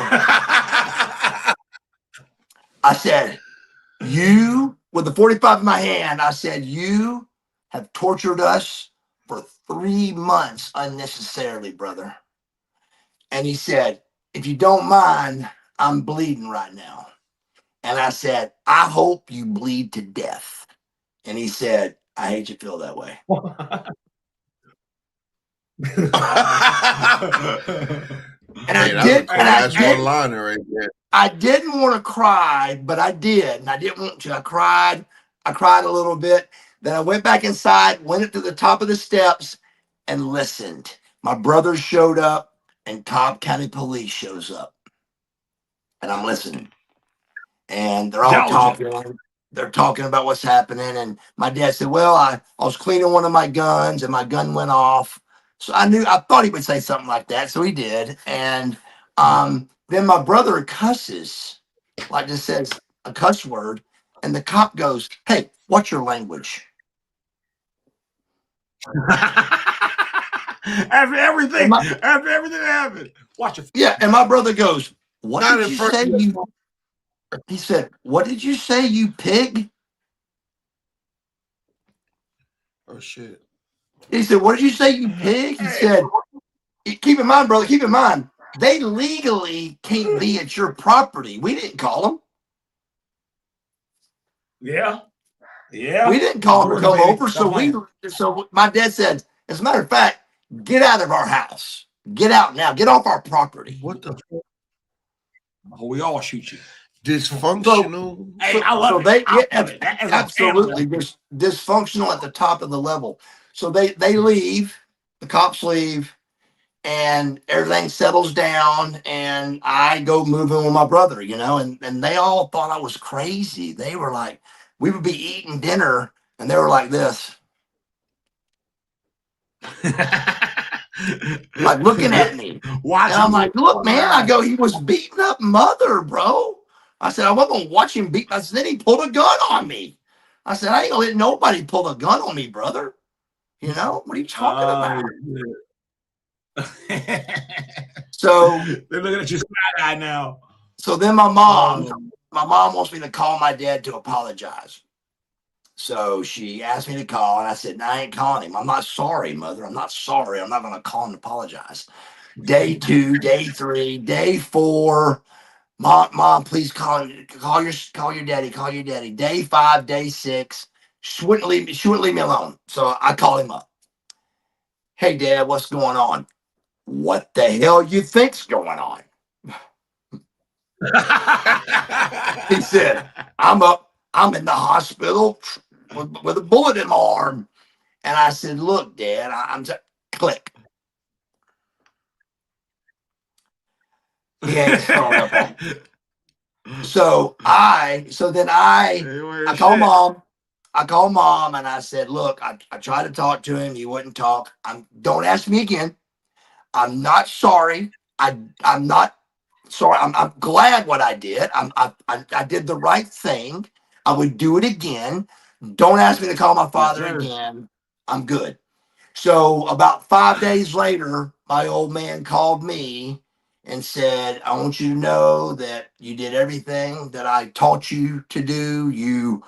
I said, you, with the 45 in my hand, I said, you have tortured us for 3 months unnecessarily, brother. And he said, if you don't mind, I'm bleeding right now. And I said, I hope you bleed to death. And he said, I hate you feel that way. I didn't want to cry, but I did, and I didn't want to. I cried a little bit. Then I went back inside, went up to the top of the steps, and listened. My brothers showed up, and Cobb County Police shows up, and I'm listening, and they're all talking. They're talking about what's happening, and my dad said, "Well, I was cleaning one of my guns, and my gun went off." So I thought he would say something like that, so he did. And then my brother cusses, like just says a cuss word, and the cop goes, "Hey, what's your language?" After everything that happened, watch it. Yeah, and my brother goes, "What did you say? You?" He said, "What did you say, you pig?" Oh shit. He said, "What did you say, you pig?" He said, "Keep in mind, brother, keep in mind, they legally can't be at your property. We didn't call them." Yeah. We didn't call them to come over. So my dad said, as a matter of fact, get out of our house. Get out now. Get off our property. What the fuck? We all shoot you. Dysfunctional. I love it. Absolutely. Dysfunctional at the top of the level. So they leave, the cops leave, and everything settles down, and I go moving with my brother, and they all thought I was crazy. They were like, we would be eating dinner, and they were like this. Like looking at me. And I'm like, look, man, I go, he was beating up Mother, bro. I said, I wasn't going to watch him beat. I said, then he pulled a gun on me. I said, I ain't going to let nobody pull a gun on me, brother. What are you talking about? So they're looking at you side-eye now. So then my mom wants me to call my dad to apologize. So she asked me to call, and I said, no, I ain't calling him. I'm not sorry, Mother. I'm not sorry. I'm not going to call and apologize. Day 2, day 3, day 4. Mom, please call your daddy. Call your daddy. Day 5, day 6. She wouldn't leave me alone. So I called him up. Hey, Dad, what's going on? What the hell you think's going on? He said, I'm in the hospital with a bullet in my arm. And I said, look, Dad, click. He hangs his phone up on me. So then I called Mom. I called Mom and I said, look, I tried to talk to him. He wouldn't talk. Don't ask me again. I'm not sorry. I'm not sorry. I'm glad what I did. I did the right thing. I would do it again. Don't ask me to call my father again. I'm good. So about 5 days later, my old man called me and said, I want you to know that you did everything that I taught you to do.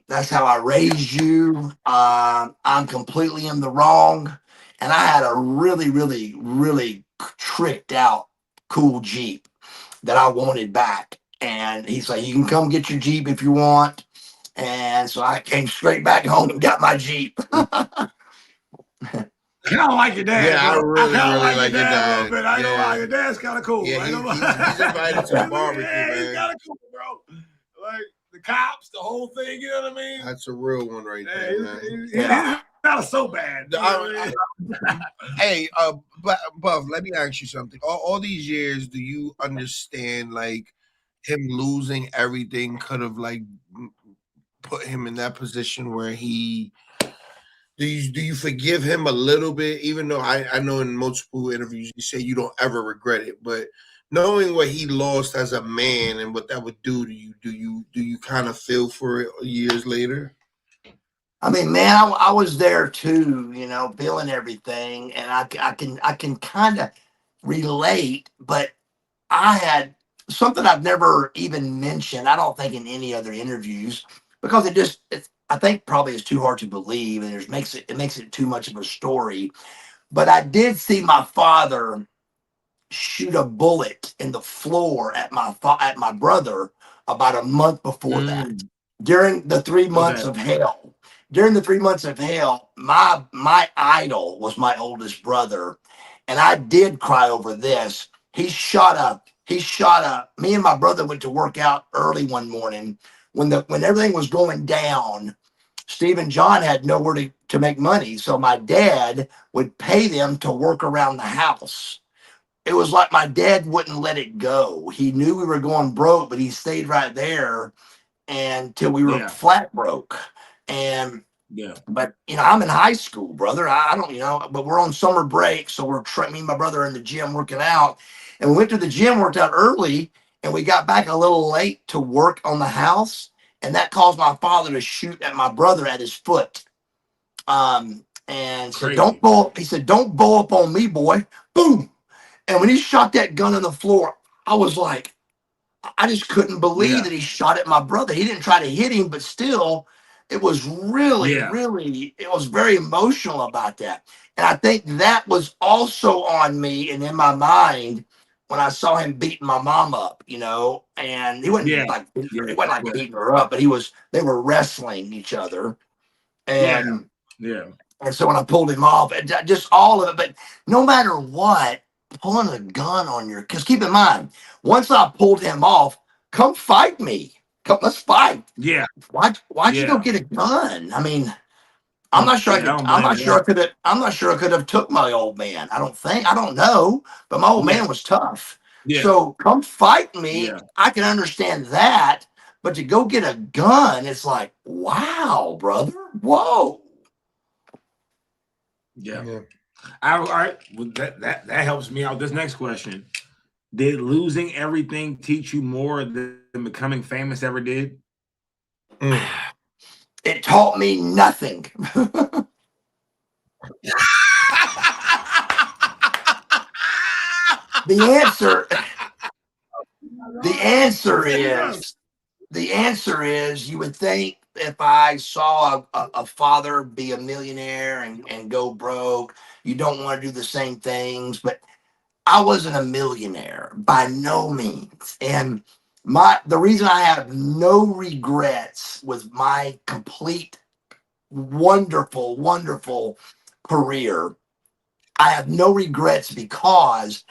That's how I raised you. I'm completely in the wrong. And I had a really, really, really tricked out cool Jeep that I wanted back. And he's like, you can come get your Jeep if you want. And so I came straight back home and got my Jeep. I kind of like your dad. Yeah, bro. I really like your dad a little bit. I know why your dad's kind of cool. Yeah, he's invited to the barbecue, man. He's kind of cool, bro. Like the cops, the whole thing. You know what I mean? That's a real one right there, man. He's not so bad. Hey, Buff, let me ask you something. All these years, do you understand like him losing everything could have like put him in that position where he? Do you forgive him a little bit, even though I know in multiple interviews you say you don't ever regret it, but knowing what he lost as a man and what that would do to you, do you kind of feel for it years later? I mean, man, I was there too, feeling everything, and I can kind of relate, but I had something I've never even mentioned. I don't think in any other interviews because I think probably it's too hard to believe, and it makes it too much of a story. But I did see my father shoot a bullet in the floor at my brother about a month before that. During the 3 months of hell. During the 3 months of hell, my idol was my oldest brother, and I did cry over this. He shot a. Me and my brother went to work out early one morning when everything was going down. Steve and John had nowhere to make money, so my dad would pay them to work around the house. It was like my dad wouldn't let it go. He knew we were going broke, but he stayed right there until we were flat broke. And but I'm in high school, brother. I don't, but we're on summer break, so we're me and my brother are in the gym working out, and we went to the gym, worked out early, and we got back a little late to work on the house, and that caused my father to shoot at my brother at his foot. And said, don't blow up on me, boy. Boom. And when he shot that gun on the floor, I was like, I just couldn't believe that he shot at my brother. He didn't try to hit him, but still, it was really, it was very emotional about that. And I think that was also on me and in my mind when I saw him beating my mom up, and he wasn't beating her up, but they were wrestling each other. And and so when I pulled him off, just all of it, but no matter what, pulling a gun on because keep in mind, once I pulled him off, come fight me. Let's fight. Yeah. Why'd you go get a gun? I mean, I'm not sure I'm not sure I could have took my old man. I don't know, but my old man was tough. Yeah. So come fight me. Yeah. I can understand that, but to go get a gun, it's like, wow, brother. Whoa. Yeah. All right. Well, that helps me out. This next question: did losing everything teach you more than becoming famous ever did? It taught me nothing. The answer is you would think if I saw a father be a millionaire and go broke, you don't want to do the same things. But I wasn't a millionaire by no means. And the reason I have no regrets with my complete wonderful, wonderful career, I have no regrets because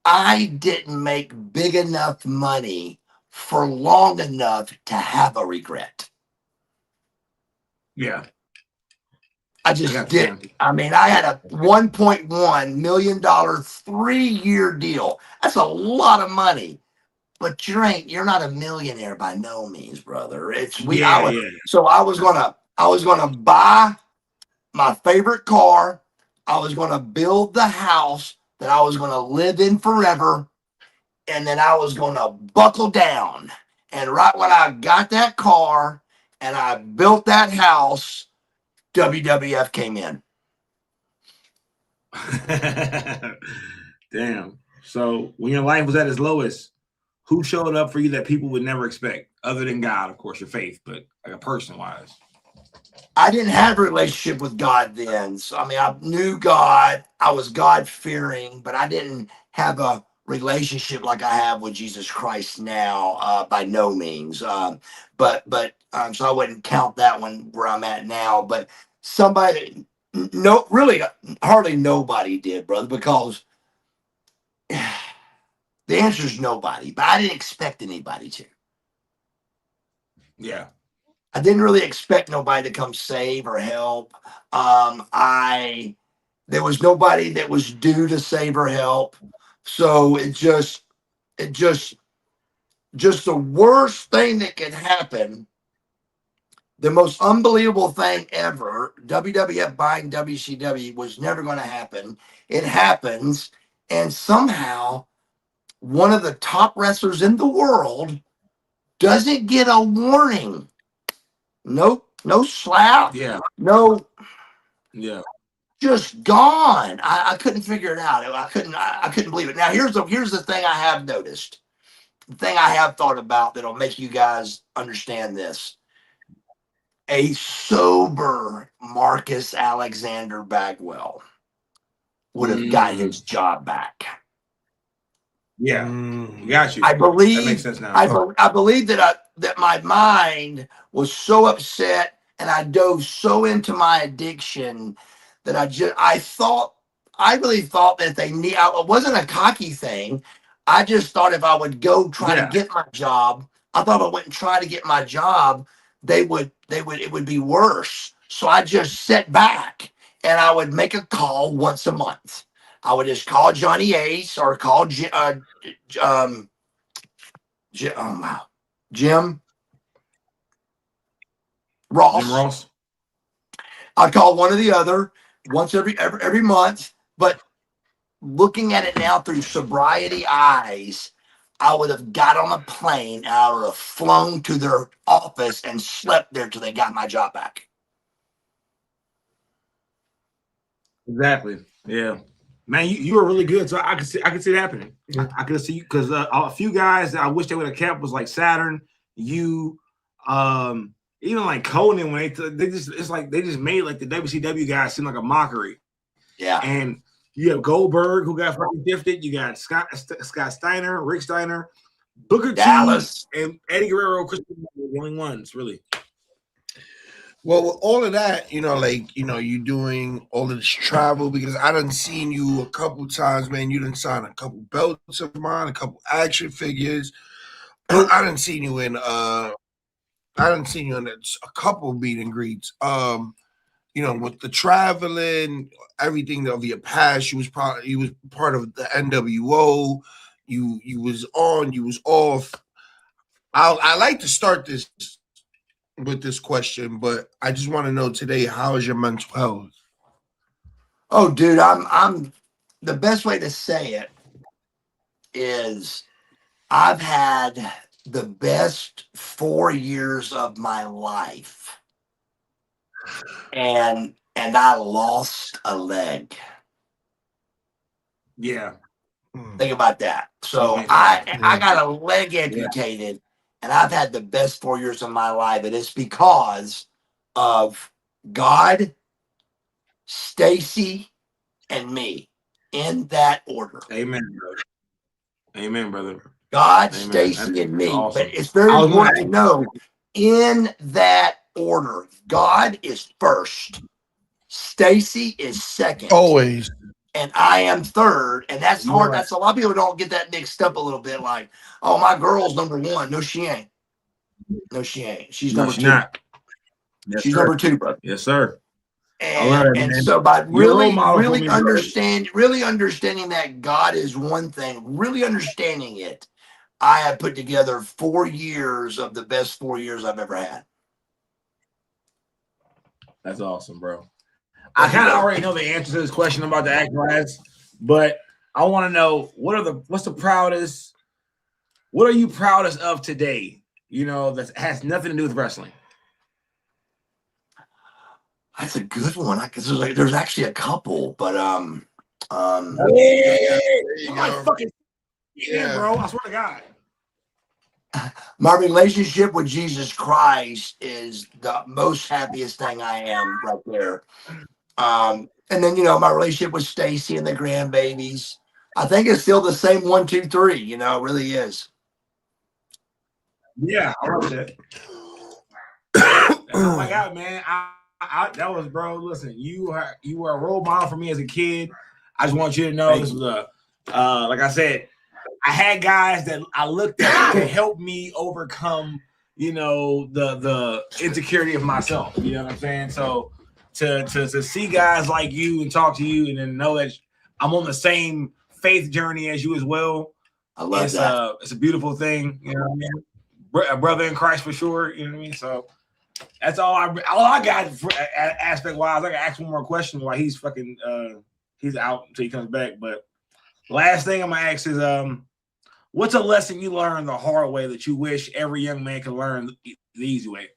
I didn't make big enough money for long enough to have a regret. Yeah. I just didn't. I mean, I had a $1.1 million 3-year deal. That's a lot of money. But you're not a millionaire by no means, brother. So I was gonna buy my favorite car. I was gonna build the house that I was gonna live in forever. And then I was going to buckle down. And right when I got that car and I built that house, WWF came in. Damn. So when your life was at its lowest, who showed up for you that people would never expect, other than God, of course, your faith, but like a person wise? I didn't have a relationship with God then. So, I mean, I knew God. I was God fearing, but I didn't have a relationship like I have with Jesus Christ now, by no means. So I wouldn't count that one where I'm at now. But somebody, no, really, hardly nobody did, brother, because the answer is nobody. But I didn't expect anybody to. Yeah. I didn't really expect nobody to come save or help. There was nobody that was due to save or help. So it just the worst thing that could happen, the most unbelievable thing ever, WWF buying WCW was never going to happen. It happens, and somehow one of the top wrestlers in the world doesn't get a warning. Nope, no slap. Yeah. No. Yeah. Just gone. I couldn't figure it out. I couldn't believe it. Now here's the thing I have noticed. The thing I have thought about that'll make you guys understand this. A sober Marcus Alexander Bagwell would have got his job back. Yeah, got you. I believe that makes sense now. I believe that my mind was so upset and I dove so into my addiction that I really thought that it wasn't a cocky thing. I just thought if I would go try to get my job, I thought if I went and try to get my job, it would be worse. So I just sat back and I would make a call once a month. I would just call Johnny Ace or call Jim Ross. Jim Ross. I'd call one or the other once every month. But looking at it now through sobriety eyes, I would have got on a plane and I would have flown to their office and slept there till they got my job back. Exactly. Yeah. Man, you were really good. So I could see it happening. Yeah. I could see you because a few guys that I wish they would have kept was like Saturn, you, even like Conan when they just made like the WCW guys seem like a mockery. Yeah. And you have Goldberg who got fucking gifted. You got Scott Steiner, Rick Steiner, Booker Dallas, T, and Eddie Guerrero. Chris, the only ones really. Well, with all of that, you doing all of this travel, because I done seen you a couple times, man. You done signed a couple belts of mine, a couple action figures. I done seen you in a couple meet and greets. With the traveling, everything of your past, you was part of the NWO. You was on, you was off. I like to start this with this question, but I just want to know today, how is your mental health? Oh, dude, I'm the best way to say it is I've had the best 4 years of my life, and I lost a leg. Yeah. Think about that. So I got a leg amputated, and I've had the best 4 years of my life, and it's because of God, Stacy, and me, in that order. Amen, brother. Amen, brother. God, Stacy, and me. Awesome. But it's very important to know in that order. God is first. Stacy is second. Always. And I am third. And that's hard. That's a lot of people don't get that mixed up a little bit. Like, oh, my girl's number one. No, she ain't. No, she ain't. She's number two. Not. Yes, She's number two, brother. Yes, sir. And so by really understanding that God is one thing, really understanding it, I have put together 4 years of the best 4 years I've ever had. That's awesome, bro. I kind of already know the answer to this question I'm about to ask last, but I want to know what are you proudest of today? You know, that has nothing to do with wrestling. That's a good one. There's actually a couple, but Bro, I swear to God. My relationship with Jesus Christ is the most happiest thing I am right there. And then, my relationship with Stacy and the grandbabies, I think it's still the same 1, 2, 3, it really is. Yeah, I love that. Oh my God, man. That was, bro, listen, you were a role model for me as a kid. I just want you to know this was like I said, I had guys that I looked at to help me overcome, the insecurity of myself. You know what I'm saying? So to see guys like you and talk to you and then know that I'm on the same faith journey as you as well. I love that. It's a beautiful thing. You know what I mean? A brother in Christ for sure. You know what I mean? So that's all I got aspect wise. I got to ask one more question while he's he's out until he comes back. But last thing I'm gonna ask is what's a lesson you learned the hard way that you wish every young man could learn the easy way?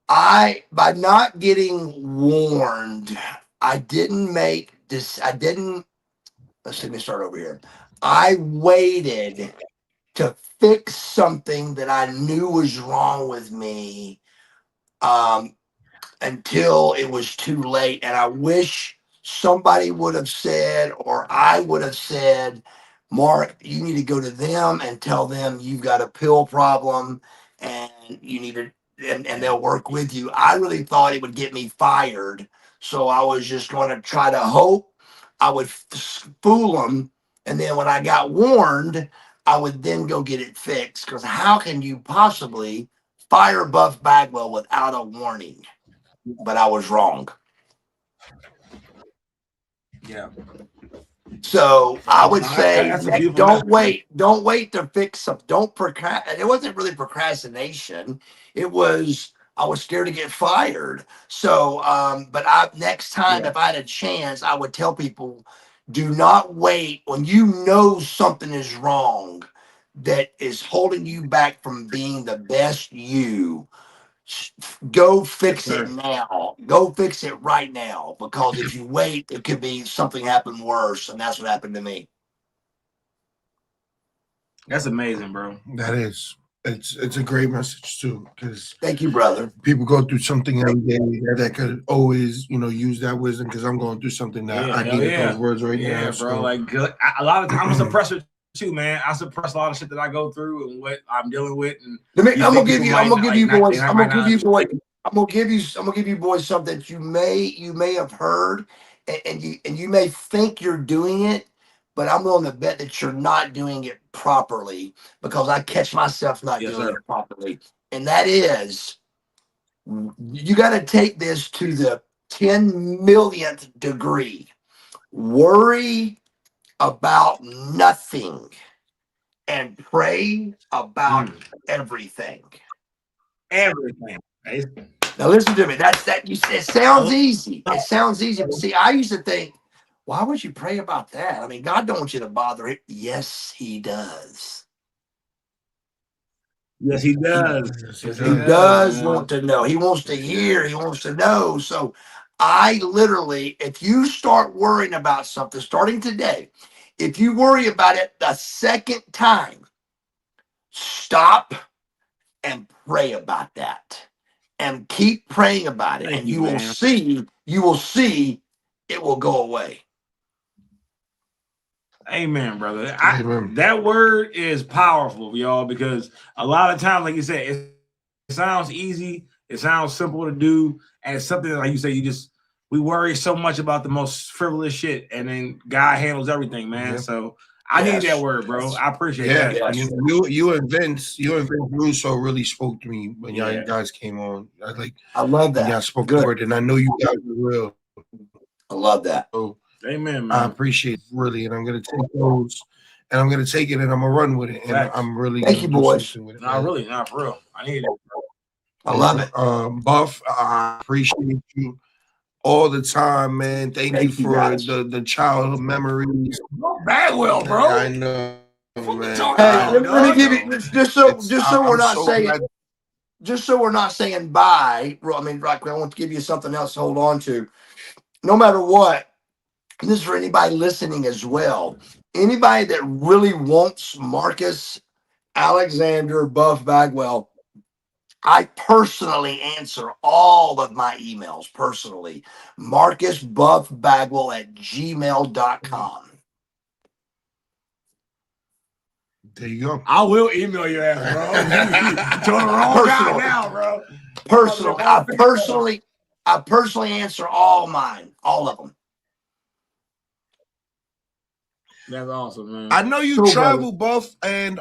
By not getting warned, let me start over here. I waited to fix something that I knew was wrong with me until it was too late. And I wish somebody would have said, or I would have said, Mark, you need to go to them and tell them you've got a pill problem and you need to, and they'll work with you. I really thought it would get me fired. So I was just going to try to hope I would fool them. And then when I got warned, I would then go get it fixed. Because how can you possibly fire Buff Bagwell without a warning? But I was wrong. Yeah. So I would say, don't wait to fix something. Don't procrastinate. It wasn't really procrastination. It was, I was scared to get fired. So, but next time, if I had a chance, I would tell people, do not wait when you know something is wrong that is holding you back from being the best you. Go fix it now. Go fix it right now. Because if you wait, it could be something happen worse. And that's what happened to me. That's amazing, bro. That is. It's a great message too. Because thank you, brother. People go through something every day that could always, use that wisdom. Because I'm going through something that I needed those words right now. Yeah, bro. So. Like a lot of times, I'm a suppressor too, man. I suppress a lot of shit that I go through and what I'm dealing with. And I'm gonna give you boys something that you may have heard, and you may think you're doing it, but I'm willing to bet that you're not doing it properly because I catch myself not doing it properly. And that is, you got to take this to the 10 millionth degree. Worry about nothing and pray about everything. Everything. Now listen to me. It sounds easy. It sounds easy. But see, I used to think, why would you pray about that? I mean, God don't want you to bother him. Yes, he does. Yes, he does. He does want to know. He wants to hear. He wants to know. So I literally, if you start worrying about something starting today, if you worry about it the second time, stop and pray about that. And keep praying about it. And you will see it will go away. Amen, brother. Amen. That word is powerful, y'all, because a lot of times, like you said, it sounds easy, it sounds simple to do, and it's something that, like you say, we worry so much about the most frivolous shit, and then God handles everything, man. So I need that word, bro. I appreciate that. Yes. You and Vince Russo really spoke to me when y'all guys came on. I love that. Y'all spoke the word, and I know you guys are real. I love that. So, amen, man. I appreciate it, really, and I'm gonna take those, and I'm gonna take it, and I'm gonna run with it, and I'm really thank you, boys. With it, not for real. I need it. I love it. Buff, I appreciate you all the time, man. Thank you for the childhood memories. Buff Bagwell, bro. I know, man. Hey, let me give you just so we're not saying bye. I mean, like, I want to give you something else to hold on to. No matter what, this is for anybody listening as well. Anybody that really wants Marcus Alexander Buff Bagwell, I personally answer all of my emails personally. MarcusBuffBagwell@gmail.com. There you go. I will email your ass, bro. You're the wrong guy now, bro. I personally answer all mine, all of them. That's awesome, man. I know you travel, Buff, and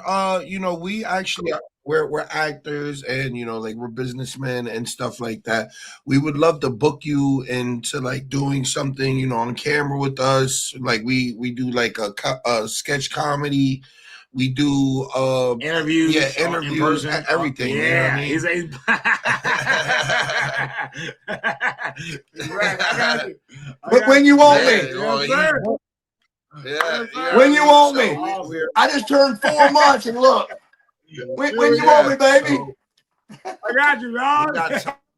we actually we're actors, and like we're businessmen and stuff like that. We would love to book you into like doing something, on camera with us. Like we do like a sketch comedy. We do interviews, interviews, everything. Yeah, you know what I mean? But when you want me, when you want me, I just turned 4 months, and look, when you want me, baby, I got you, y'all.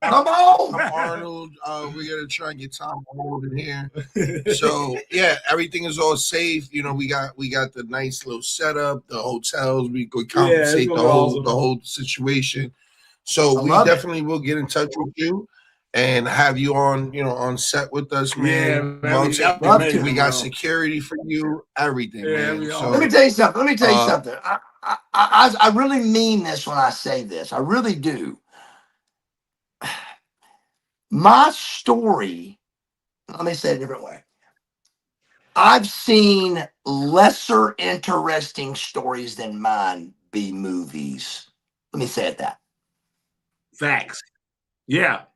Come on, Arnold. We're gonna try and get Tom Arnold in here. So everything is all safe. We got the nice little setup, the hotels. We could compensate the whole situation. So we definitely will get in touch with you and have you on, on set with us, man. We got security for you, everything, man. So let me tell you something. I really mean this when I say this. I really do. My story, let me say it a different way. I've seen lesser interesting stories than mine be movies. Let me say it that. Facts. Yeah.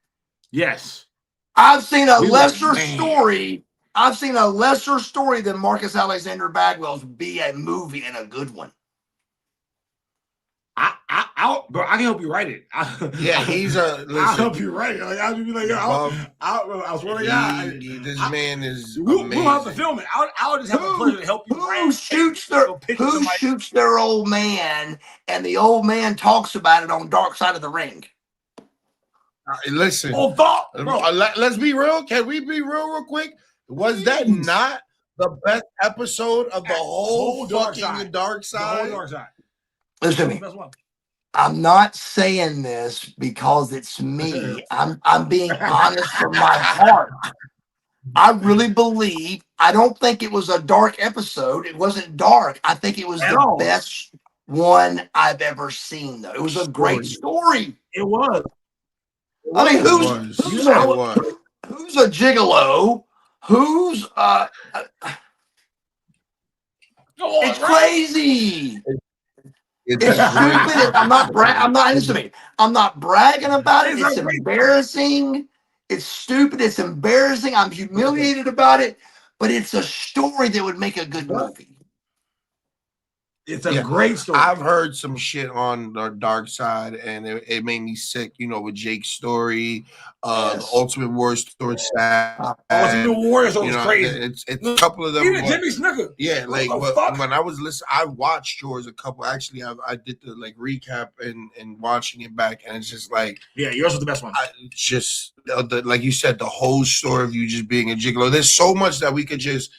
Yes. I've seen a lesser story. I've seen a lesser story than Marcus Alexander Bagwell's be a movie, and a good one. Bro, I can help you write it. I'll help you write it. Like, I'll be like, I swear to God, this man is amazing. We'll have to film it. I'll just have a pleasure to help you write. Who shoots their old man, and the old man talks about it on Dark Side of the Ring? Listen. Let's be real. Can we be real quick? Was that not the best episode of the whole fucking Dark Side? The whole Dark Side. Listen to me. I'm not saying this because it's me. I'm being honest from my heart. I really believe. I don't think it was a dark episode. It wasn't dark. I think it was the best one I've ever seen, though. It was a great story. It was. I mean, who's a gigolo? Who's it's crazy. It's stupid. I'm not bragging about it. It's embarrassing. It's stupid. It's embarrassing. I'm humiliated about it. But it's a story that would make a good movie. It's a great story. I've heard some shit on the dark side, and it made me sick. With Jake's story, the Ultimate War story. Ultimate Warrior story was crazy. It's a couple of them. Even Jimmy Snuka. Yeah, like when I was listening, I watched yours a couple. Actually, I did the recap and watching it back, and it's just like yours was the best one. Just like you said, the whole story of you just being a gigolo. There's so much that we could just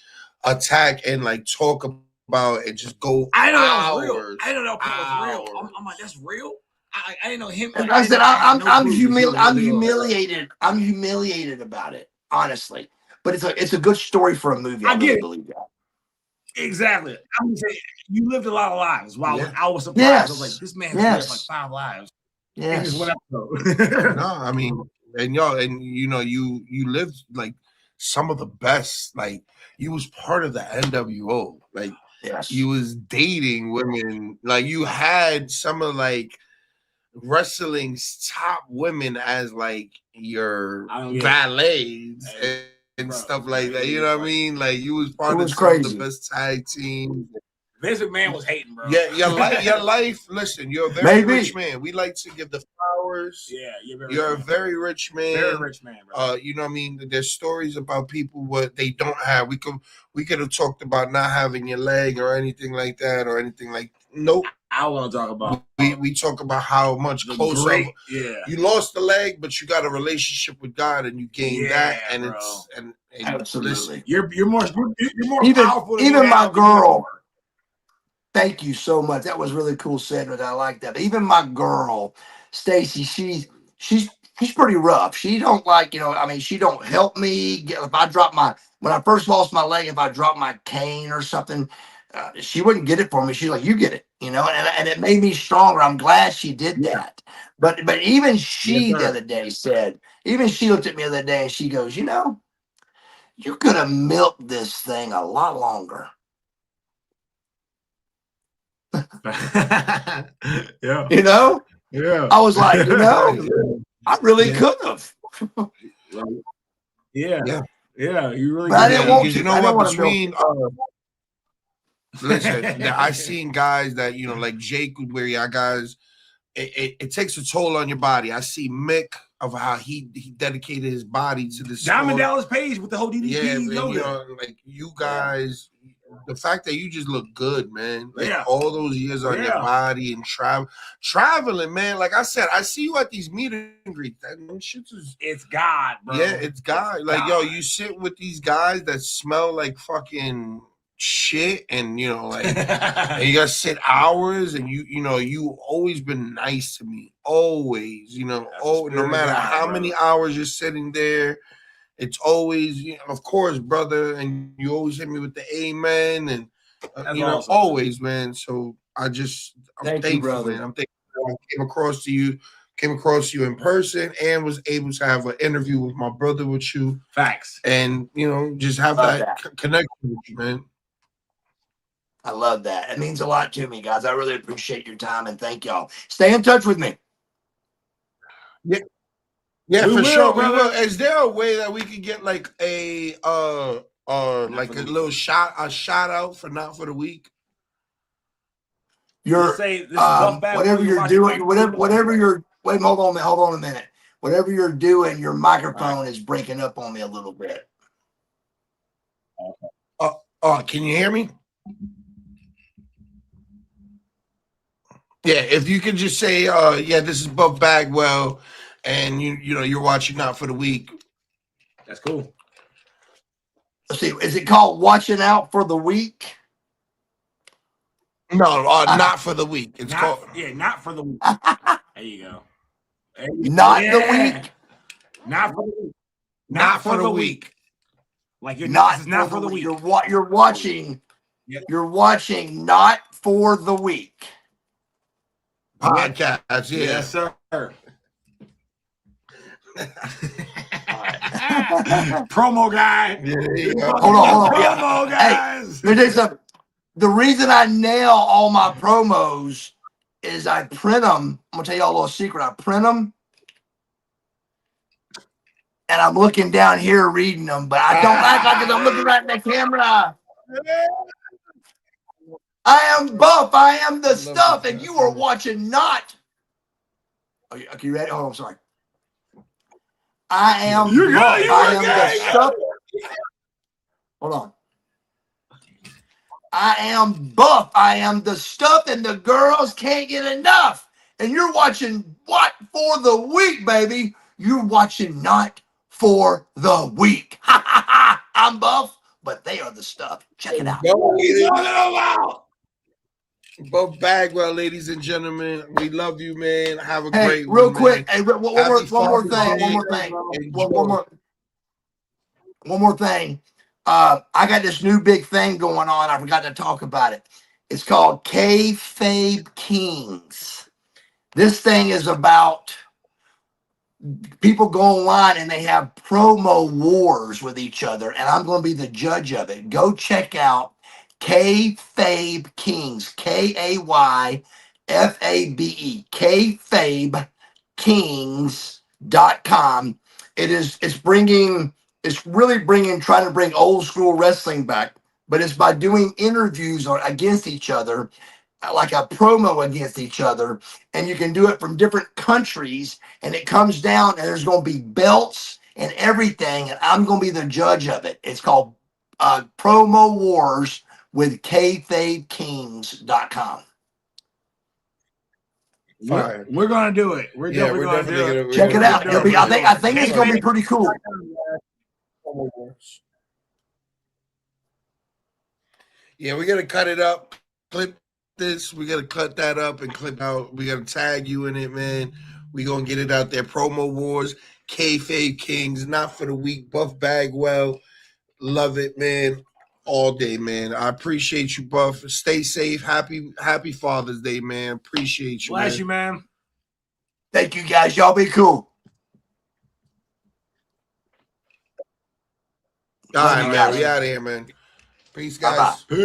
attack and talk about and just go. I didn't know that was real. I didn't know that was real. I'm like, that's real. I didn't know him. Like I said, I'm humiliated. I'm humiliated about it, honestly. But it's a good story for a movie. I really believe that. Exactly. I'm gonna say you lived a lot of lives. Wow, I was surprised. I was like, this man lived like 5 lives. Yes. No, I mean, and you lived like some of the best. Like you was part of the NWO. Like you was dating women. Like you had some of wrestling's top women as your valets and stuff like that. You know what I mean? Like you was part of some of the best tag teams. Vince McMahon was hating, bro. Yeah, your life. Listen, you're a very rich man. We like to give the flowers. Yeah, you're a very rich man. Very rich man, bro. You know what I mean? There's stories about people what they don't have. We could have talked about not having your leg or anything like that or anything like. Nope. I want to talk about. We talk about how much closer. You lost the leg, but you got a relationship with God, and you gained that, and bro. and absolutely. Listen, you're more powerful than even my girl. Thank you so much. That was really cool, Cedric. I like that. Even my girl, Stacy, she's pretty rough. She don't she don't help me. If I drop when I first lost my leg, if I dropped my cane or something, she wouldn't get it for me. She's like, you get it, and it made me stronger. I'm glad she did that. But even she the other day she looked at me the other day and she goes, you could have milked this thing a lot longer. Yeah. Yeah. I was like, I really could have. Yeah. You really. But I didn't want to. You know what? Between listen, I seen guys that like Jake, where y'all guys, it takes a toll on your body. I see Mick of how he dedicated his body to this. Diamond Dallas Page with the whole DDP logo. You guys. The fact that you just look good, man. All those years on your body and traveling, man. Like I said, I see you at these meet and greets. It's God, bro. Yeah, it's God. You sit with these guys that smell like fucking shit, and and you gotta sit hours, and you always been nice to me, always. No matter how many hours you're sitting there. It's always, of course, brother, and you always hit me with the amen, and awesome, always, man. So I'm thankful, brother. Man. I'm thankful I came across you in person, and was able to have an interview with my brother with you. Facts, and just have that connection with you, man. I love that. It means a lot to me, guys. I really appreciate your time, and thank y'all. Stay in touch with me. Yeah. Yeah, for sure. We will. Is there a way that we could get a little shout out for Not for the Week? Whatever you're doing, whatever you're. Wait, hold on a minute. Whatever you're doing, your microphone is breaking up on me a little bit. Can you hear me? Yeah, if you could just say, this is Buff Bagwell. And you're watching Not for the Week. That's cool. Let's see. Is it called Watching Out for the Week? No, Not for the Week. It's called Not for the Week. There you go. Not the week. Not for the week. Not for the week. Like not for the week. You're watching. Yep. You're watching Not for the Week podcast. Yeah. Yes, sir. Promo guy. Yeah. Hold on. Promo guys. Hey, the reason I nail all my promos is I print them. I'm gonna tell y'all a little secret. I print them, and I'm looking down here reading them, but I don't act like I'm looking right in the camera. I am Buff. I am the love stuff. this And guy. you are watching not. Are you ready? Oh, I'm sorry. I am You Buff. good? You I were am good. the stuff. Hold on. I am Buff. I am the stuff, and the girls can't get enough. And you're watching what for the week, baby? You're watching not for the week. Ha ha ha! I'm Buff, but they are the stuff. Check it out. Buff Bagwell, ladies and gentlemen, we love you, man. Have a Hey, great real one, quick. man. Hey, one more Happy thing. Father's One more Day. thing. Enjoy. One more thing. I got this new big thing going on. I forgot to talk about it. It's called Kayfabe Kings. This thing is about people go online and they have promo wars with each other, and I'm going to be the judge of it. Go check out Kayfabe Kings, KayFabe, KayfabeKings.com. It's really trying to bring old school wrestling back, but it's by doing interviews against each other, like a promo against each other, and you can do it from different countries, and it comes down and there's going to be belts and everything, and I'm going to be the judge of it. It's called Promo Wars with KayfabeKings.com. We're gonna do it. We're definitely gonna do it. Check it out. I think it's going to be pretty cool. Yeah, we gotta cut it up, clip this. We gotta cut that up and clip out. We gotta tag you in it, man. We gonna get it out there. Promo Wars, Kayfabe Kings, not for the week. Buff Bagwell, love it, man. All day, man. I appreciate you, Buff. Stay safe. Happy Father's Day, man. Appreciate you. Bless you, man. Thank you, guys. Y'all be cool. All right, man. guys. We out of here, man. Peace, Bye-bye. guys. Peace.